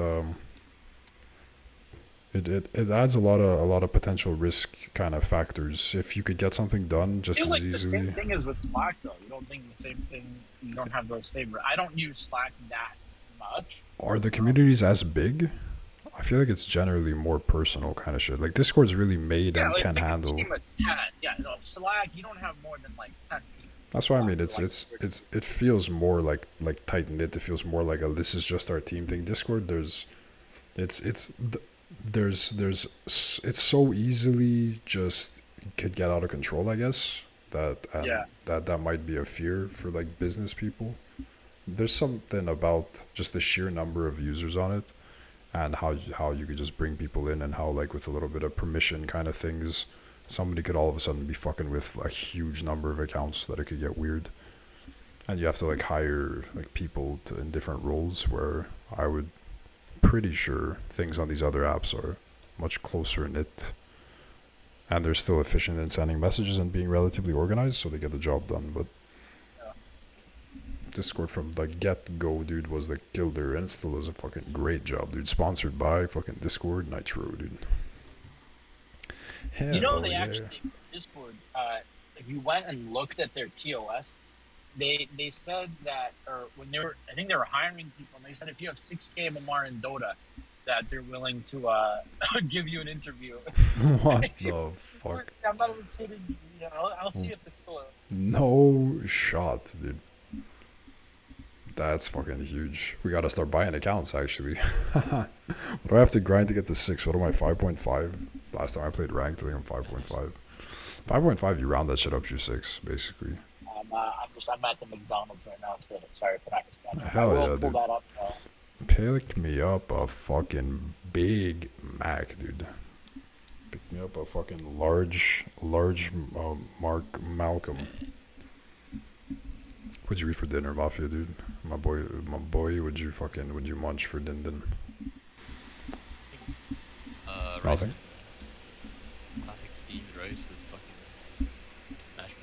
It adds a lot of potential risk kind of factors if you could get something done just as easily. The same thing is with Slack though. You don't think the same thing. You don't have those favor. I don't use Slack that much. Are the communities as big? I feel like it's generally more personal kind of shit. Like Discord's really made and like can handle. Slack, you don't have more than like 10 people. That's what I mean. It feels more like tight knit. It feels more like this is just our team thing. Discord, it's so easily just could get out of control, I guess. That might be a fear for like business people. There's something about just the sheer number of users on it, and how you could just bring people in, and how like with a little bit of permission kind of things, somebody could all of a sudden be fucking with a huge number of accounts that it could get weird. And you have to like hire like people in different roles, where I would pretty sure things on these other apps are much closer knit, and they're still efficient in sending messages and being relatively organized, so they get the job done. But Discord from the get-go, dude, was the killer, and it still does a fucking great job, dude. Sponsored by fucking Discord Nitro, dude. Hell they actually, Discord, if you went and looked at their TOS, they said that, or when I think they were hiring people, and they said if you have 6K MMR in Dota, that they're willing to give you an interview. What the fuck? I'm not even kidding you. I'll see if it's still no shot, dude. That's fucking huge. We gotta start buying accounts, actually. What do I have to grind to get to 6? What am I, 5.5? Last time I played ranked, I think I'm 5.5. 5.5, you round that shit up to 6, basically. I'm at the McDonald's right now, so sorry for that response. I Hell will yeah, pull dude. that up. Pick me up a fucking Big Mac, dude. Pick me up a fucking large Mark Malcolm. What'd you eat for dinner, Mafia, dude? My boy, what'd you munch for din din? Rice Nothing? and classic steamed rice with fucking mashed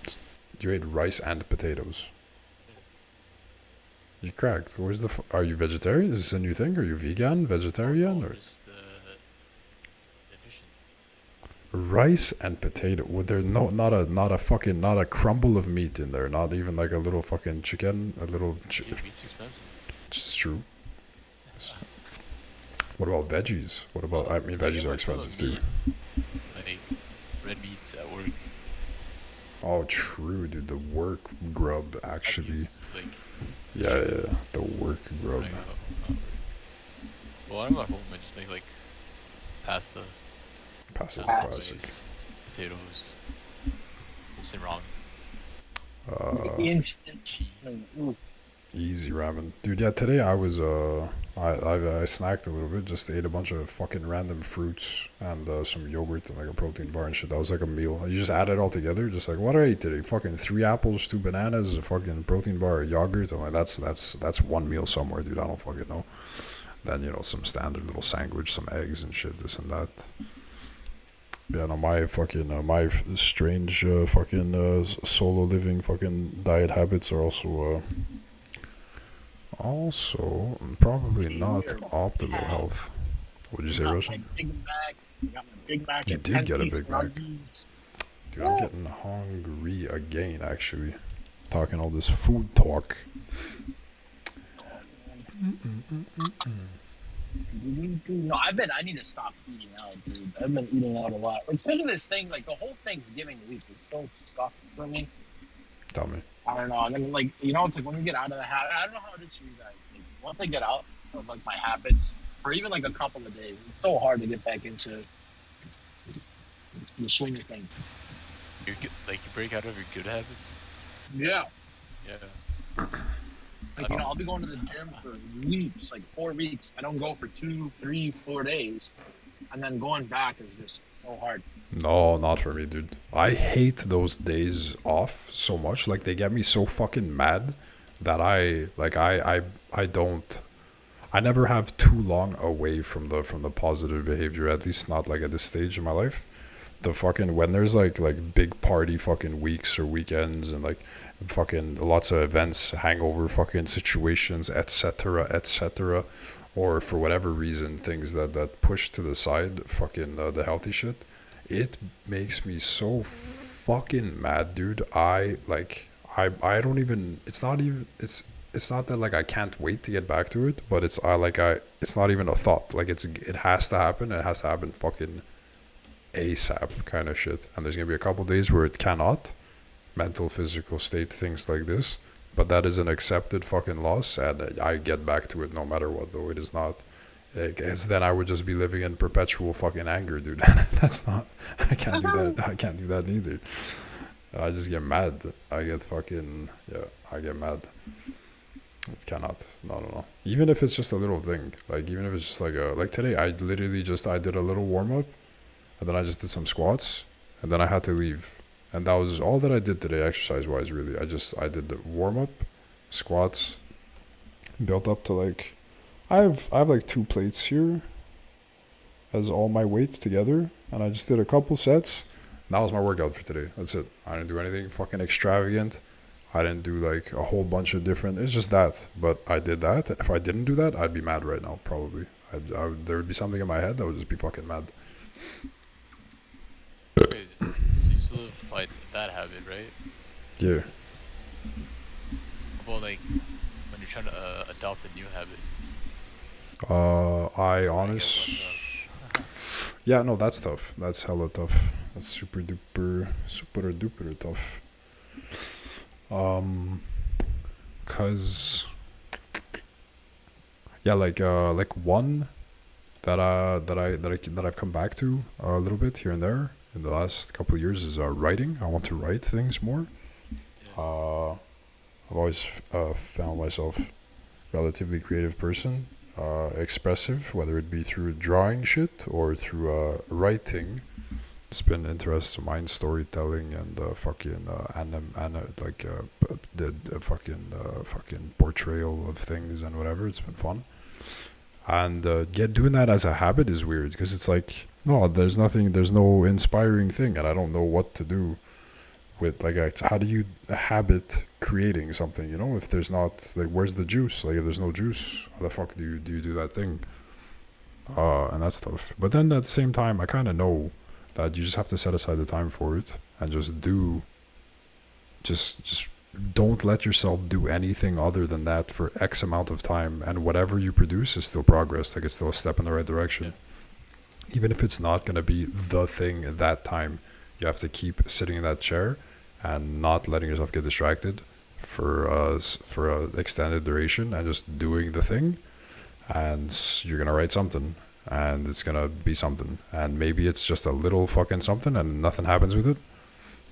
potatoes. You ate rice and potatoes. You cracked. Where's the? Are you vegetarian? Is this a new thing? Are you vegan, vegetarian, Oh, or just efficient. rice and potato? Would there not a crumble of meat in there? Not even like a little fucking chicken, a little. Dude, meat's expensive. It's true. What about veggies? What about? I mean, veggies are expensive too. Like red meats at work. Oh, true, dude. The work grub I actually. use, like, Yeah, the work grub. when I go home. Well, when I'm at home, I just make like pasta, Passes Ah. classic. rice, potatoes, some ramen, Instant. cheese. Ooh. Easy ramen, dude. Yeah, today I was I snacked a little bit. Just ate a bunch of fucking random fruits and some yogurt and like a protein bar and shit. That was like a meal. You just add it all together. Just like, what did I eat today? Fucking 3 apples, 2 bananas, a fucking protein bar, a yogurt. I'm like, that's one meal somewhere, dude. I don't fucking know. Then some standard little sandwich, some eggs and shit, this and that. Yeah, no, my fucking strange fucking solo living fucking diet habits are also probably not optimal health. What'd you say, Got my Russian? Big Mac. I got my Big Mac. You and did get a 10-piece Big Mac. nuggies. Dude, I'm getting hungry again, actually. Talking all this food talk. No, I need to stop eating out, dude. I've been eating out a lot. Especially this thing, like the whole Thanksgiving week is so stuffed for me. Tell me. I don't know. And then, like, it's like when you get out of the habit, I don't know how it is for you guys. Like, once I get out of like my habits for even like a couple of days, it's so hard to get back into the swing of things. Like you break out of your good habits. Yeah. Yeah. Like, I'll be going to the gym for weeks, like 4 weeks. I don't go for 2, 3, 4 days. And then going back is just so hard. No, not for me, dude. I hate those days off so much. Like, they get me so fucking mad that I never have too long away from the positive behavior, at least not like at this stage in my life. The fucking, when there's like big party fucking weeks or weekends and like fucking lots of events, hangover fucking situations, etc., or for whatever reason things that push to the side fucking the healthy shit, it makes me so fucking mad, dude. I don't even, it's not that like I can't wait to get back to it, but it's not even a thought. Like, it has to happen, and it has to happen fucking ASAP kind of shit. And there's gonna be a couple days where it cannot, mental, physical state, things like this, but that is an accepted fucking loss, and I get back to it no matter what. Though it is not, because then I would just be living in perpetual fucking anger, dude. That's not, I can't do that. I can't do that neither. I just get mad. I get mad. It cannot. No. Even if it's just a little thing, like even if it's just like today, I literally I did a little warm up, and then I just did some squats, and then I had to leave, and that was all that I did today, exercise wise. Really, I did the warm up, squats, built up to like, I have like 2 plates here, as all my weights together, and I just did a couple sets. And that was my workout for today. That's it. I didn't do anything fucking extravagant. I didn't do like a whole bunch of different. It's just that. But I did that. If I didn't do that, I'd be mad right now. Probably. There would be something in my head that would just be fucking mad. Wait, so you solidified that habit, right? Yeah. Well, like when you're trying to adopt a new habit. Yeah, no, that's tough. That's hella tough. That's super duper tough. Cause yeah, like one that I've come back to a little bit here and there in the last couple of years is writing. I want to write things more. I've always found myself relatively creative person, expressive, whether it be through drawing shit or through writing. It's been interest of mine, storytelling and fucking the fucking portrayal of things and whatever. It's been fun, and doing that as a habit is weird because it's like, no, there's no inspiring thing, and I don't know what to do with how do you habit creating something, if there's not, like, where's the juice? Like, if there's no juice, how the fuck do you do that thing? And that's tough. But then at the same time, I kind of know that you just have to set aside the time for it and just don't let yourself do anything other than that for X amount of time, and whatever you produce is still progress. Like, it's still a step in the right direction. Even if it's not going to be the thing at that time, you have to keep sitting in that chair and not letting yourself get distracted for a extended duration, and just doing the thing. And you're going to write something, and it's going to be something. And maybe it's just a little fucking something and nothing happens with it,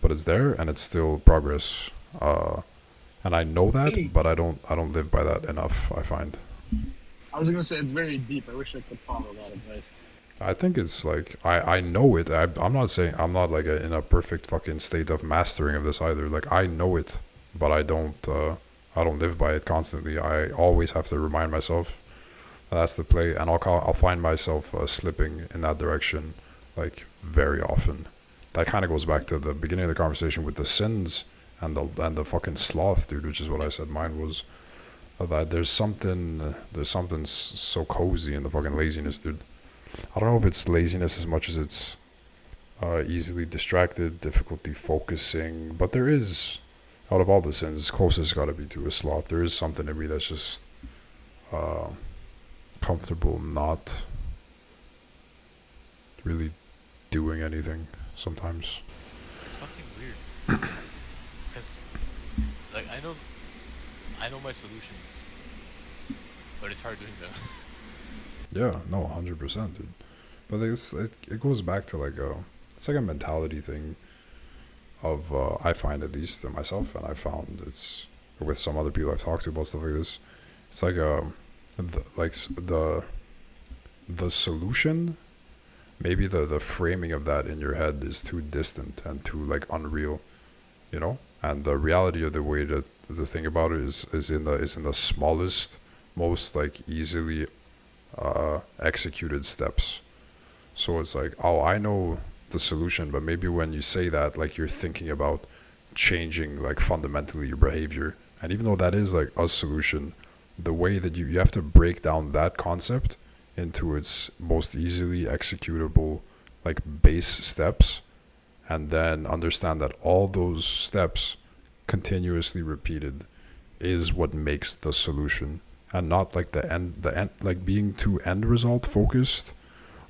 but it's there and it's still progress. And I know that, but I don't live by that enough, I find. I was gonna say it's very deep. I wish I could follow that advice. I think it's like, I know it. I'm not saying I'm not like in a perfect fucking state of mastering of this either. Like, I know it, but I don't live by it constantly. I always have to remind myself that that's the play, and I'll find myself slipping in that direction, like, very often. That kind of goes back to the beginning of the conversation with the sins and the fucking sloth, dude, which is what I said mine was. That there's something so cozy in the fucking laziness, dude. I don't know if it's laziness as much as it's easily distracted, difficulty focusing, but there is, out of all the sins, it's closest got to be to a sloth. There is something in me that's just comfortable not really doing anything sometimes. It's fucking weird. Because, like, I know my solutions, but it's hard doing them. Yeah, no, 100%, dude. But it goes back to it's like a mentality thing of I find, at least, in myself, and I found it's with some other people I've talked to about stuff like this. It's like the solution, maybe the framing of that in your head is too distant and too, like, unreal, and the reality of the way that the thing about it is in the smallest, most, like, easily executed steps. So it's like, oh, I know the solution, but maybe when you say that, like, you're thinking about changing, like, fundamentally your behavior, and even though that is, like, a solution, the way that you have to break down that concept into its most easily executable, like, base steps, and then understand that all those steps continuously repeated is what makes the solution, and not like the end, like, being too end result focused.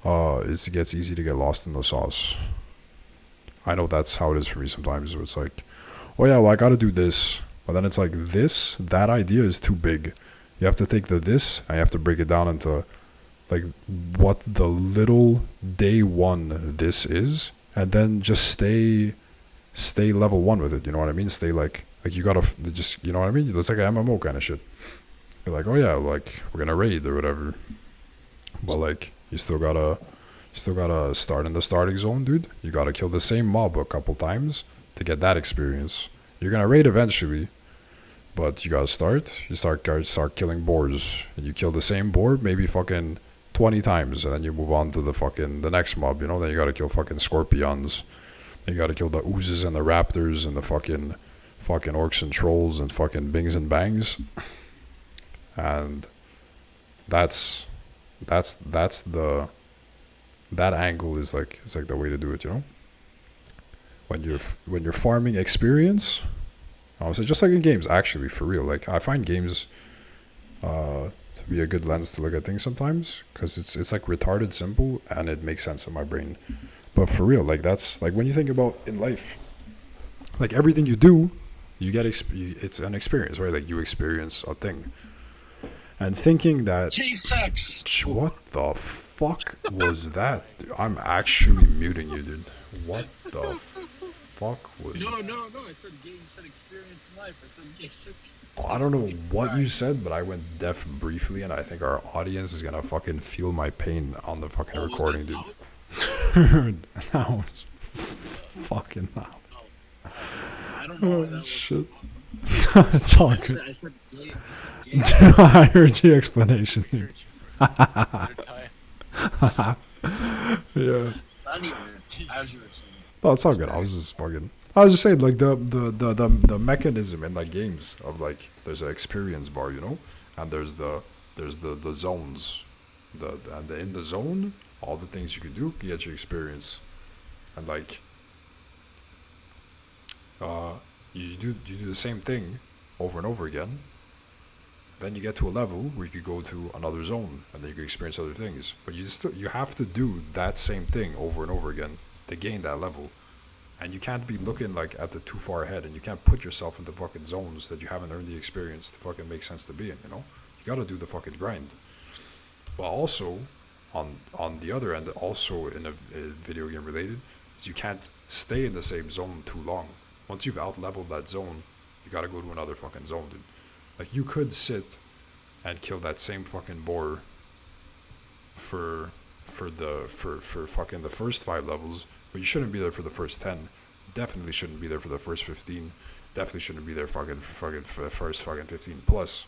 It gets easy to get lost in the sauce. I know that's how it is for me sometimes, where it's like, oh yeah, well, I gotta do this, but then it's like, that idea is too big. You have to take this and you have to break it down into, like, what the little day one this is, and then just stay level one with it. You know what I mean? Stay like you gotta just, you know what I mean? It's like an MMO kind of shit. You're like, oh yeah, like, we're gonna raid or whatever, but, like, you still gotta start in the starting zone, dude. You gotta kill the same mob a couple times to get that experience. You're gonna raid eventually, but you gotta start. You start killing boars, and you kill the same boar maybe fucking 20 times, and then you move on to the next mob. Then you gotta kill fucking scorpions. Then you gotta kill the oozes and the raptors and the fucking orcs and trolls and fucking bings and bangs. And that angle is like, it's like the way to do it, when you're farming experience. So just like in games, actually, for real, like, I find games to be a good lens to look at things sometimes, because it's like retarded simple and it makes sense in my brain. But for real, like, that's like when you think about in life, like, everything you do, you get it's an experience, right? Like, you experience a thing. And thinking that... G-sex! What the fuck was that? Dude, I'm actually muting you, dude. What the fuck fuck was? No. I said game. You said experience in life. I said yes. I don't know what you said, but I went deaf briefly, and I think our audience is gonna fucking feel my pain on the fucking recording, dude. Dude, that was fucking loud. I don't know. Oh, shit. It's all good. I said game. I heard the explanation, dude. Yeah. I need as you were saying. No, it's all good. I was just saying, like, the mechanism in like games of like there's an experience bar, you know, and there's the zones, and in the zone, all the things you can do can get your experience, and like you do the same thing over and over again. Then you get to a level where you could go to another zone, and then you can experience other things. But you have to do that same thing over and over again to gain that level. And you can't be looking like at the too far ahead, and you can't put yourself into fucking zones that you haven't earned the experience to fucking make sense to be in, you know? You gotta do the fucking grind. But also, on the other end, also in a video game related, is you can't stay in the same zone too long. Once you've out-leveled that zone, you gotta go to another fucking zone, dude. Like, you could sit and kill that same fucking boar for fucking the first 5 levels, but you shouldn't be there for the first 10. Definitely shouldn't be there for the first 15. Definitely shouldn't be there for the first fucking 15 plus.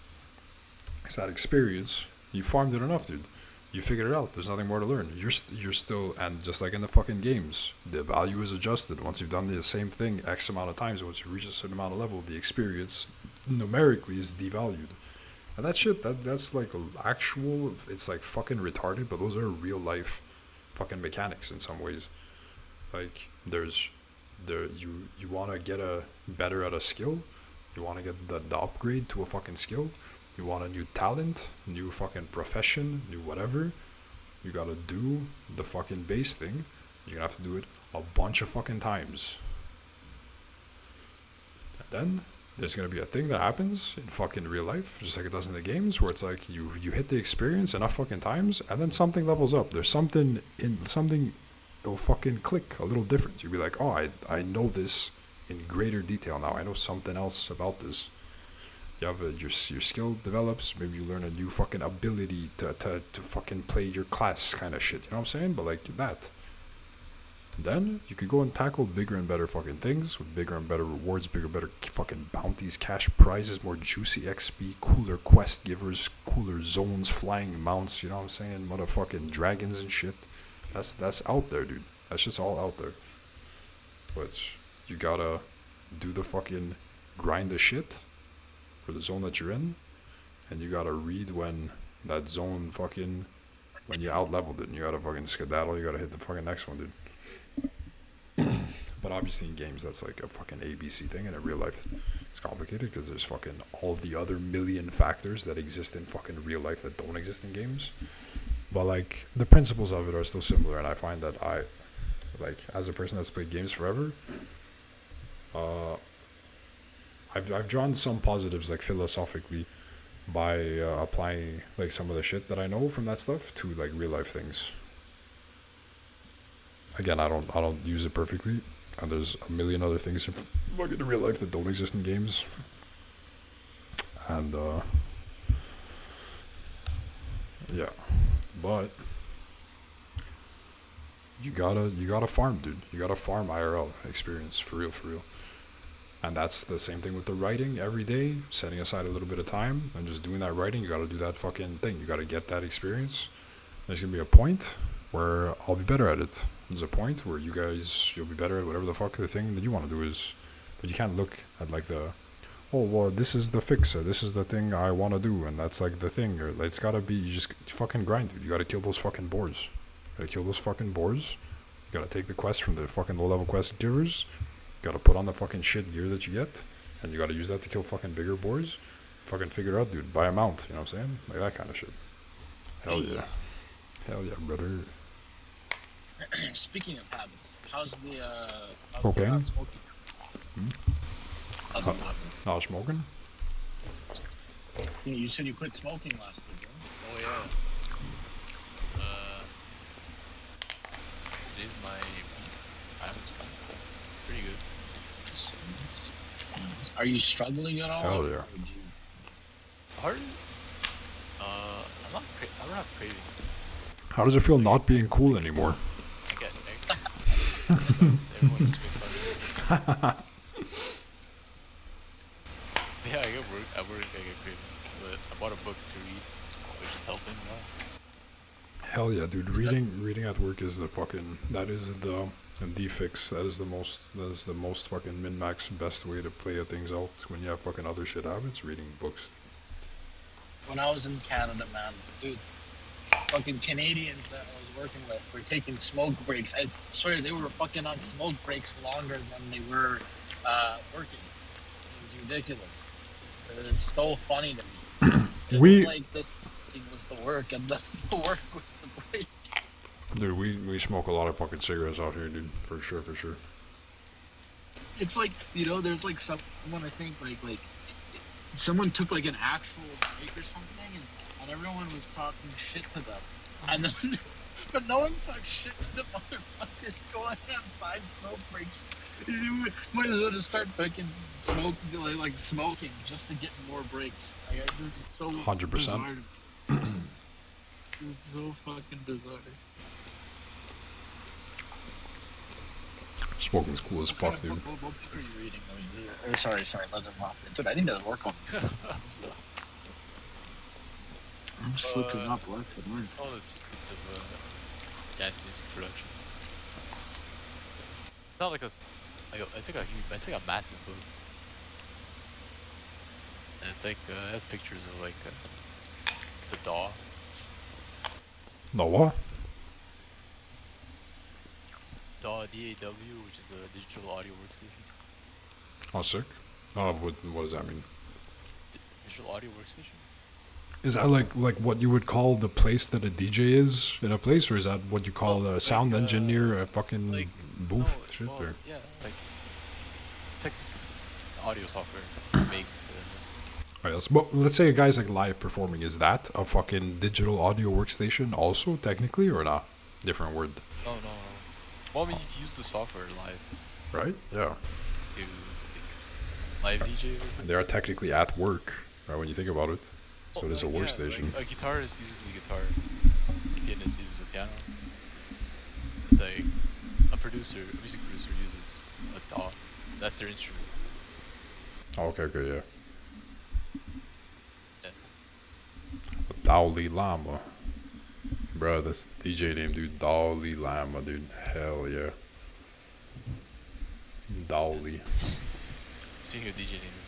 It's that experience. You farmed it enough, dude. You figured it out. There's nothing more to learn. You're still, and just like in the fucking games, the value is adjusted. Once you've done the same thing X amount of times, once you reach a certain amount of level, the experience numerically is devalued. And that shit, that's like actual, it's like fucking retarded, but those are real life fucking mechanics in some ways. Like, you want to get better at a skill, you want to get the upgrade to a fucking skill, you want a new talent, new fucking profession, new whatever, you gotta do the fucking base thing. You're gonna have to do it a bunch of fucking times. And then there's gonna be a thing that happens in fucking real life, just like it does in the games, where it's like you hit the experience enough fucking times, and then something levels up. There's something, it'll fucking click a little different. You'll be like, oh, I know this in greater detail now. I know something else about this. You have your skill develops. Maybe you learn a new fucking ability to fucking play your class kind of shit. You know what I'm saying? But like that. Then you could go and tackle bigger and better fucking things with bigger and better rewards, bigger, better fucking bounties, cash prizes, more juicy XP, cooler quest givers, cooler zones, flying mounts. You know what I'm saying? Motherfucking dragons and shit. That's out there, dude. That's just all out there. But you gotta do the fucking grind the shit for the zone that you're in, and you gotta read when that zone fucking, when you out-leveled it, and you gotta fucking skedaddle, you gotta hit the fucking next one, dude. But obviously in games, that's like a fucking ABC thing, and in real life, it's complicated, because there's fucking all the other million factors that exist in fucking real life that don't exist in games. But like, the principles of it are still similar, and I find that like, as a person that's played games forever, I've drawn some positives, like philosophically, by applying like some of the shit that I know from that stuff to like real life things. Again, I don't use it perfectly, and there's a million other things in real life that don't exist in games. And yeah, but you gotta farm, dude. You gotta farm IRL experience for real. And that's the same thing with the writing every day, setting aside a little bit of time and just doing that writing. You got to do that fucking thing. You got to get that experience. There's going to be a point where I'll be better at it. There's a point where you'll be better at whatever the fuck the thing that you want to do is. But you can't look at like this is the fixer. This is the thing I want to do. And that's like the thing. Or it's got to be, you just fucking grind, dude. You got to kill those fucking boars. You got to take the quest from the fucking low level quest givers. Gotta put on the fucking shit gear that you get, and you gotta use that to kill fucking bigger boars. Fucking figure it out, dude. Buy a mount, you know what I'm saying? Like that kind of shit. Hell yeah, brother. Speaking of habits, how's the cocaine? not smoking? How's it not? Not smoking? You said you quit smoking last week, bro. Oh yeah. Today's my week. I haven't smoked. Pretty good. Nice. Are you struggling at all? Hell or yeah. would you- Art? I'm not craving. How does it feel not being cool anymore? Everyone just makes fun of me. Yeah, I get work. At work, I get cravings. But I bought a book to read, which is helping a lot. Hell yeah, dude. Reading at work is that is the fix. That is the most fucking min-max best way to play things out when you have fucking other shit habits, reading books. When I was in Canada, man, dude, fucking Canadians that I was working with were taking smoke breaks. I swear they were fucking on smoke breaks longer than they were working. It was ridiculous. It was so funny to me. It was like this thing was the work and the work was the break. Dude, we smoke a lot of fucking cigarettes out here, dude. For sure. It's like, there's like someone, I think, like someone took like an actual break or something, and everyone was talking shit to them. And then, but no one talks shit to the motherfuckers going on 5 smoke breaks. You might as well just start fucking like smoking just to get more breaks. Like, it's so 100%. bizarre. It's so fucking bizarre. Smoking's cool as fuck, dude. What book are you reading? Sorry, let them off. Dude, I need to work on this. I'm slipping up left and right. It's all the secrets of Japanese production. It's not like it's like a massive book. And it's like, it has pictures of like the DAW. No what? DAW, D-A-W, which is a digital audio workstation. Oh, sick. Oh, what does that mean? Digital audio workstation? Is that like what you would call the place that a DJ is in a place, or is that what you call a sound engineer, a fucking like, booth shit well, there? yeah, like it's like this audio software to make. But let's say a guy's like live performing. Is that a fucking digital audio workstation also technically, or not? Different word. No. Well, I mean, you can use the software live. Right? Yeah. Do like, live DJ. And they are technically at work, right? When you think about it. So it is a workstation. Like, a guitarist uses the guitar. A pianist uses the piano. It's like a music producer uses a DAW. That's their instrument. Oh, okay, yeah. Yeah. Dalai Lama. Bro, that's the DJ name, dude. Dalai Lama, dude. Hell yeah. Dalai. Speaking of DJ names,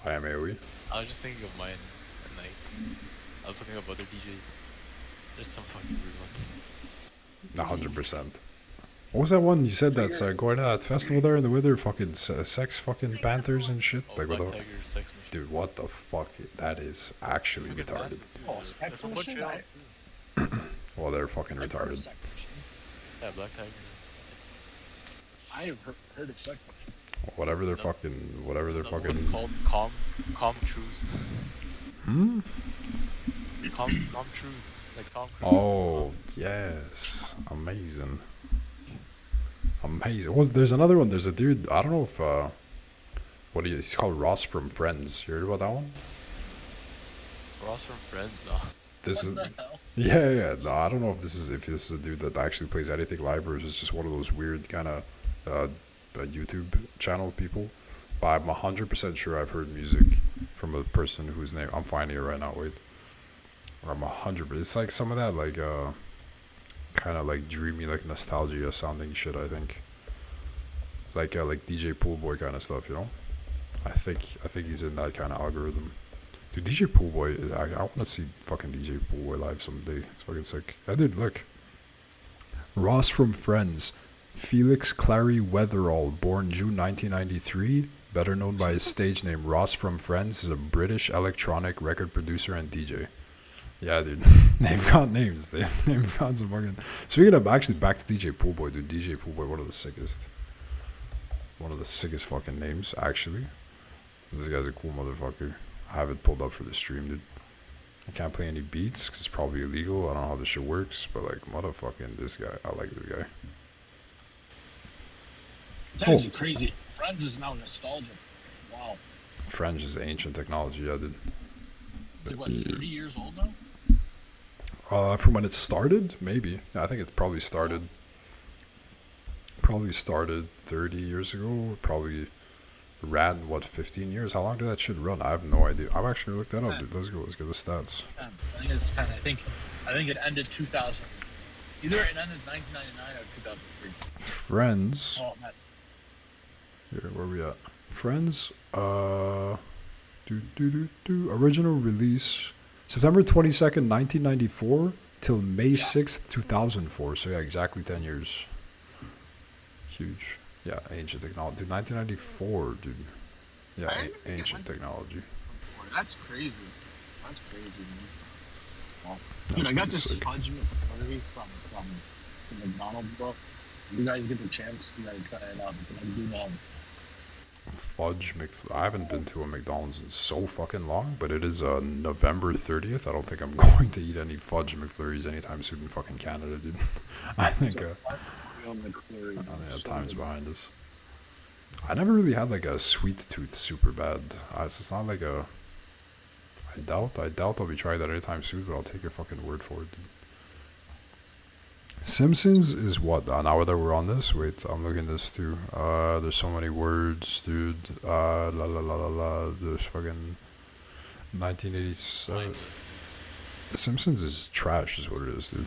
I am AoE. I was just thinking of mine, and like, I was looking up other DJs. There's some fucking weird ones. 100%. What was that one you said that's going to that festival there in the winter? Fucking sex fucking panthers and shit? Oh, Like, Black what the... Tiger, Sex Machine. Dude, what the fuck? That is actually Fucking retarded. massive, dude. Oh, That's Sex on Machine? Montreal. Well, they're fucking retarded. Yeah, Black Tiger. I have heard of Sex Machine. Whatever they're No. fucking... Whatever they're Another one fucking... called Calm Trues. Hmm? Calm Trues. Like Tom Cruise. Oh, yes. Amazing. There's another one. There's a dude. I don't know if he's called Ross from Friends. You heard about that one? Ross from Friends, no. This is What the hell? yeah. No, I don't know if this is a dude that actually plays anything live, or is it's just one of those weird kind of YouTube channel people. But I'm 100% sure I've heard music from a person whose name I'm finding it right now. Wait, I'm 100%. It's like some of that like kind of like dreamy, like nostalgia sounding shit. I think like DJ Poolboy kind of stuff. You know, I think he's in that kind of algorithm. Dude, DJ Poolboy, I want to see fucking DJ Poolboy live someday. It's fucking sick. Dude, look. Ross from Friends. Felix Clary Weatherall, born June 1993, better known by his stage name Ross from Friends, is a British electronic record producer and DJ. Yeah, dude. They've got names. They've got some fucking... Speaking of, actually, back to DJ Poolboy, dude. DJ Poolboy, one of the sickest fucking names, actually. This guy's a cool motherfucker. I have it pulled up for the stream, dude. I can't play any beats because it's probably illegal. I don't know how this shit works, but like, motherfucking this guy. I like this guy. It's actually crazy. Friends is now nostalgia. Wow. Friends is ancient technology, yeah, dude. Is it what, 30 years old now? From when it started, maybe. Yeah, I think it probably started 30 years ago. Probably ran, what, 15 years? How long did that shit run? I have no idea. I'm actually going to look that up, dude. Let's get the stats. I think it's 10. I think it ended 2000. Either it ended 1999 or 2003. Friends. Oh, man. Here, where we at? Friends, original release, September 22nd, 1994, till May 6th, 2004. So yeah, exactly 10 years. Huge. Yeah, ancient technology. Dude, 1994, dude. Yeah, ancient technology. That's crazy. That's crazy, man. Wow. Dude, I got this Fudge McFlurry from McDonald's, bro. If you guys get the chance, you gotta try it out. I do know. Fudge McFlurry. I haven't been to a McDonald's in so fucking long, but it is November 30th. I don't think I'm going to eat any Fudge McFlurries anytime soon in fucking Canada, dude. I think time's behind us. I never really had like a sweet tooth super bad. It's not like a. I doubt I'll be trying that anytime soon, but I'll take your fucking word for it, dude. Simpsons is what? Now that we're on this, wait, I'm looking at this too. There's so many words, dude. There's fucking 1987. The Simpsons is trash, is what it is, dude.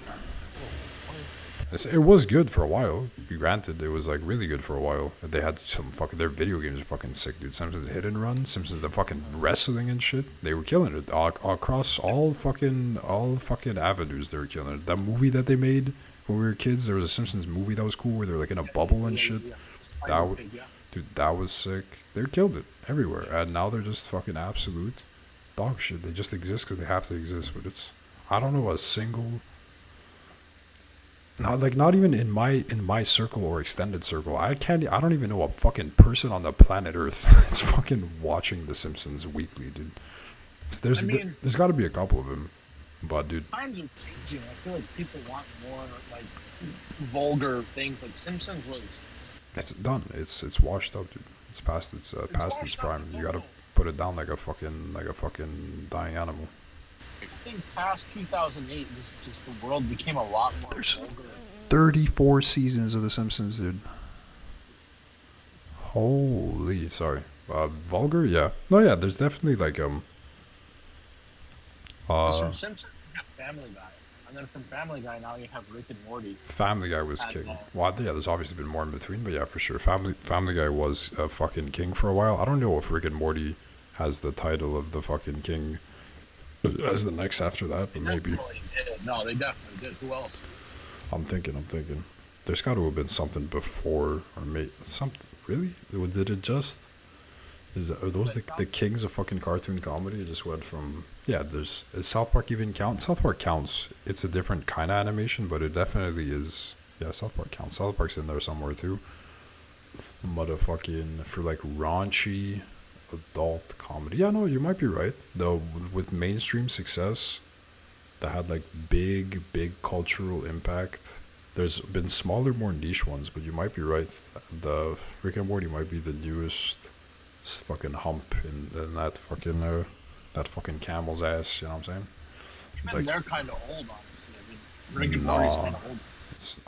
It was good for a while. Granted, it was like really good for a while. They had some fucking. Their video games are fucking sick, dude. Simpsons Hit and Run, Simpsons the fucking wrestling and shit. They were killing it across all fucking avenues. They were killing it. That movie that they made when we were kids, there was a Simpsons movie that was cool where they were like in a bubble and shit. That was sick. They killed it everywhere, and now they're just fucking absolute dog shit. They just exist because they have to exist. But I don't know a single. Not even in my circle or extended circle. I don't even know a fucking person on the planet Earth that's fucking watching The Simpsons weekly, dude. There's got to be a couple of them, but dude. Times are changing. I feel like people want more like vulgar things. Like Simpsons was. It's done. It's washed up, dude. It's past its prime. You gotta put it down like a fucking dying animal. I think past 2008, the world became a lot more vulgar. 34 seasons of The Simpsons, dude. Holy, sorry. Vulgar, yeah. No, yeah. There's definitely like From Simpsons, you have Family Guy, and then from Family Guy now you have Rick and Morty. Family Guy was king. Well, yeah. There's obviously been more in between, but yeah, for sure. Family Guy was fucking king for a while. I don't know if Rick and Morty has the title of the fucking king as the next after that, but maybe. No, they definitely did. Who else? I'm thinking. There's got to have been something before, or maybe something. Really? Did it just? Are those the kings of fucking cartoon comedy? It just went from Does South Park even count? South Park counts. It's a different kind of animation, but it definitely is. Yeah, South Park counts. South Park's in there somewhere too. Motherfucking for like raunchy adult comedy. Yeah, no, you might be right. Though with mainstream success that had like big cultural impact, there's been smaller, more niche ones, but you might be right. The Rick and Morty might be the newest fucking hump in that fucking camel's ass, you know what I'm saying? Even they're kind of old, honestly. I mean, Rick and Morty's kind of old. It's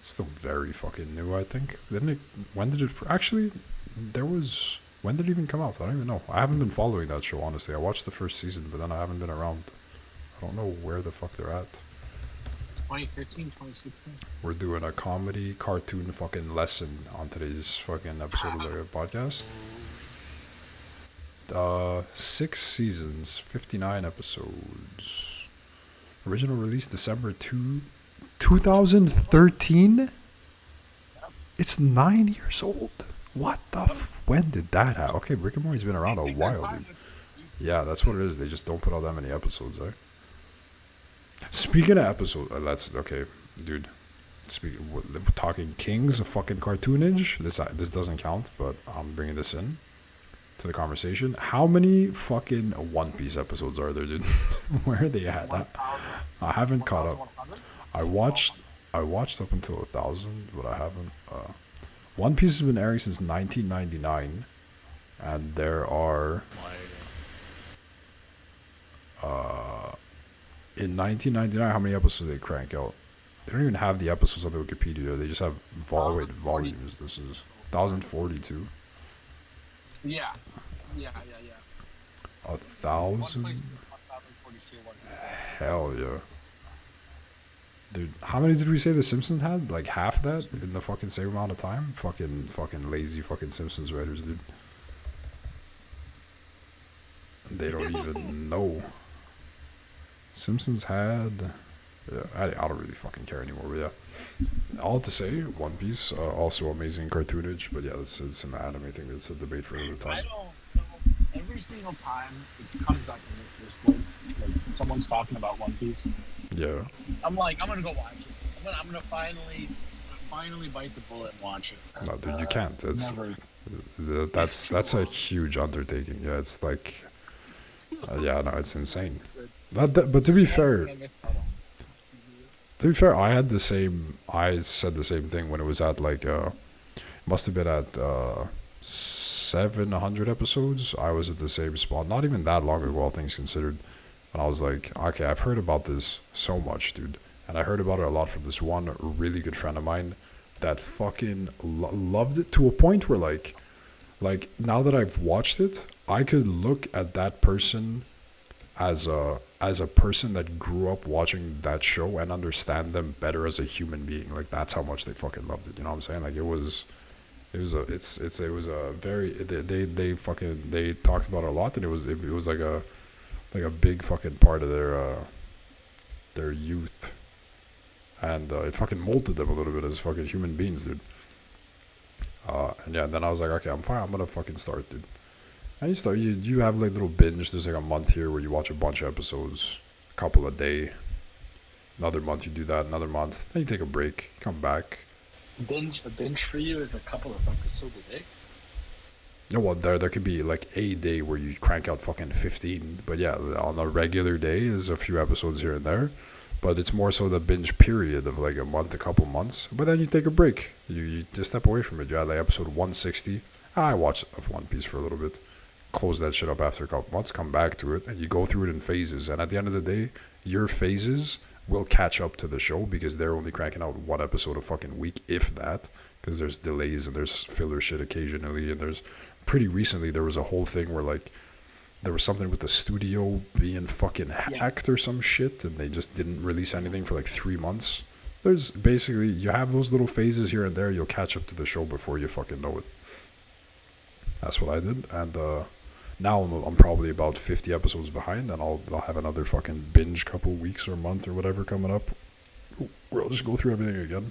still very fucking new, I think. When did it even come out? I don't even know. I haven't been following that show, honestly. I watched the first season, but then I haven't been around. I don't know where the fuck they're at. 2015, 2016? We're doing a comedy cartoon fucking lesson on today's fucking episode of the podcast. 6 seasons, 59 episodes. Original release December 2013? It's 9 years old. What the when did that happen? Okay, Rick and Morty's been around a while, dude. Yeah, that's what it is. They just don't put out that many episodes, eh? Speaking of episodes, that's okay, dude. We're talking kings of fucking cartoonage. This doesn't count, but I'm bringing this in to the conversation. How many fucking One Piece episodes are there, dude? Where are they at? I haven't caught up. I watched up until 1,000, but I haven't. One Piece has been airing since 1999, and there are in 1999, how many episodes did they crank out? They don't even have the episodes on the Wikipedia. They just have volumes. This is 1042. Yeah. 1,000. Hell yeah. Dude, how many did we say The Simpsons had? Like half that in the fucking same amount of time? Fucking lazy fucking Simpsons writers, dude. They don't even know. Simpsons had... Yeah, I don't really fucking care anymore, but yeah. All to say, One Piece, also amazing cartoonage, but yeah, it's an anime thing. It's a debate for another time. I don't know. Every single time it comes up in this Discord, like someone's talking about One Piece, Yeah. I'm like, I'm gonna go watch it. I'm gonna finally bite the bullet and watch it. No, dude, you can't. That's a huge undertaking. Yeah, it's like... yeah, no, it's insane. But to be fair... To be fair, I said the same thing when it was at like must have been at 700 episodes. I was at the same spot, not even that long ago, all things considered. And I was like, okay, I've heard about this so much, dude. And I heard about it a lot from this one really good friend of mine that fucking loved it to a point where like now that I've watched it, I could look at that person as a person that grew up watching that show and understand them better as a human being. Like that's how much they fucking loved it. You know what I'm saying? Like it was a very they talked about it a lot, and it was like a big fucking part of their youth, and it fucking molded them a little bit as fucking human beings, dude. And yeah, then I was like, okay, I'm fine. I'm gonna fucking start, dude. And you have like little binge. There's like a month here where you watch a bunch of episodes, a couple a day. Another month you do that. Another month, then you take a break, come back. A binge for you is a couple of episodes a day. No, well, there could be like a day where you crank out fucking 15. But yeah, on a regular day is a few episodes here and there. But it's more so the binge period of like a month, a couple months. But then you take a break. You just step away from it. You had like episode 160. I watched One Piece for a little bit. Close that shit up after a couple months, come back to it, and you go through it in phases. And at the end of the day, your phases will catch up to the show because they're only cranking out one episode a fucking week, if that, because there's delays and there's filler shit occasionally. And there's pretty recently there was a whole thing where like there was something with the studio being fucking hacked or some shit, and they just didn't release anything for like 3 months. There's basically, you have those little phases here and there, you'll catch up to the show before you fucking know it. That's what I did. And now I'm probably about 50 episodes behind, and I'll have another fucking binge couple weeks or month or whatever coming up where I'll just go through everything again.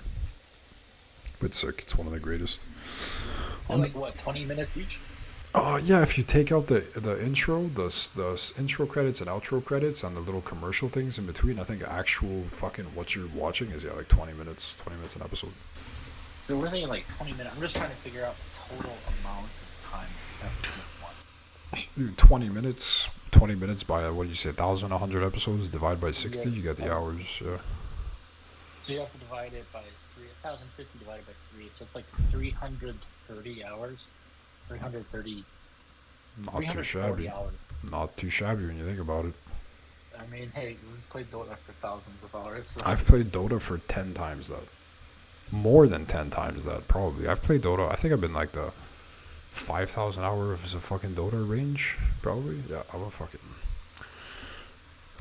But sick. It's one of the greatest. Like what, 20 minutes each? Yeah, if you take out the intro, the intro credits and outro credits and the little commercial things in between, I think actual fucking what you're watching is like 20 minutes an episode. So we're thinking like 20 minutes. I'm just trying to figure out the total amount of time you have to make one. Dude, 20 minutes by, what do you say, 1,100 episodes, divide by 60, you get the hours, yeah. So you have to divide it by 3, 1,050 divided by 3, so it's like 330 hours. 330. Not too shabby. Hours. Not too shabby when you think about it. I mean, hey, we played Dota for thousands of hours. So. I've played Dota for 10 times that. More than 10 times that, probably. I've played Dota, I think I've been like the 5,000 hours of fucking Dota range, probably. Yeah, I'm a fucking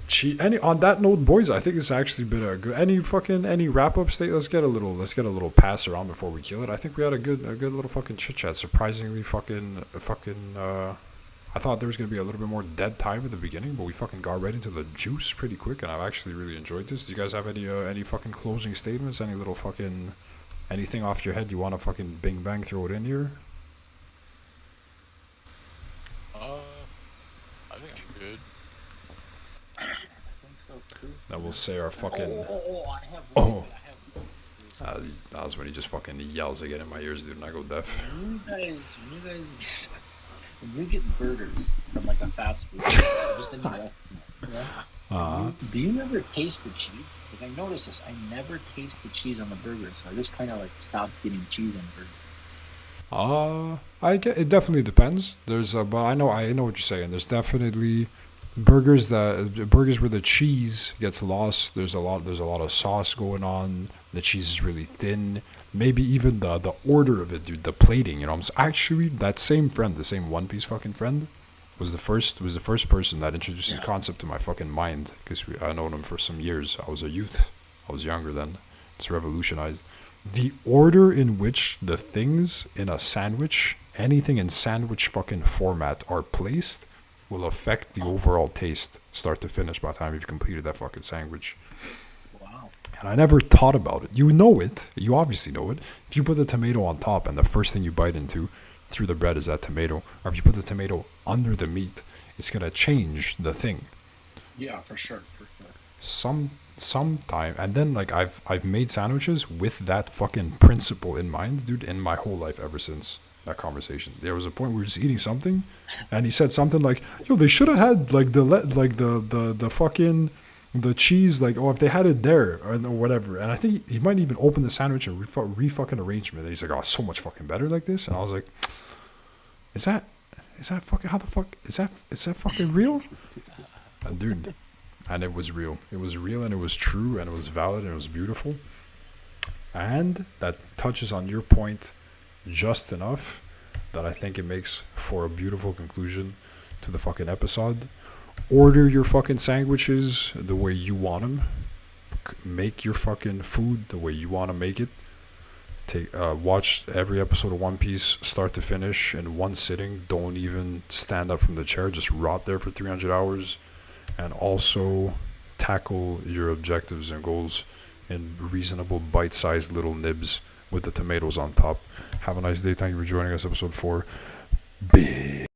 cheat. On that note, boys, I think it's actually been a good any wrap up state. Let's get a little pass around before we kill it. I think we had a good little fucking chit chat. Surprisingly fucking I thought there was gonna be a little bit more dead time at the beginning, but we fucking got right into the juice pretty quick, and I've actually really enjoyed this. Do you guys have any fucking closing statements? Any little fucking anything off your head you want to fucking bing bang throw it in here? I think I'm good. I think so too. That will say our fucking. I have one. That was when he just fucking yells again in my ears, dude, and I go deaf. When you get burgers from like a fast food, just in the restaurant, do you ever taste the cheese? Like I noticed this, I never taste the cheese on the burger, so I just kind of like stopped getting cheese on burgers. I get it. Definitely depends. But I know what you're saying. There's definitely burgers where the cheese gets lost. There's a lot of sauce going on. The cheese is really thin. Maybe even the order of it, dude. The plating. You know, actually that same friend, the same One Piece fucking friend, was the first person that introduced this concept to my fucking mind. Because I known him for some years. I was a youth. I was younger then. It's revolutionized the order in which the things in a sandwich, anything in sandwich fucking format, are placed will affect the overall taste, start to finish, by the time you've completed that fucking sandwich. Wow. And I never thought about it. You know it. You obviously know it. If you put the tomato on top and the first thing you bite into through the bread is that tomato, or if you put the tomato under the meat, it's gonna change the thing. Yeah, for sure. Sometime, and then like I've made sandwiches with that fucking principle in mind, dude, in my whole life ever since that conversation. There was a point we were just eating something, and he said something like, "Yo, they should have had like the fucking the cheese, like, oh, if they had it there or whatever." And I think he might even open the sandwich and re-fucking arrangement. And he's like, "Oh, it's so much fucking better like this." And I was like, "Is that fucking how the fuck is that fucking real?" And dude. And it was real. It was real and it was true and it was valid and it was beautiful. And that touches on your point just enough that I think it makes for a beautiful conclusion to the fucking episode. Order your fucking sandwiches the way you want them. Make your fucking food the way you want to make it. Watch every episode of One Piece start to finish in one sitting. Don't even stand up from the chair. Just rot there for 300 hours. And also tackle your objectives and goals in reasonable bite-sized little nibs with the tomatoes on top. Have a nice day. Thank you for joining us, episode 4. Big.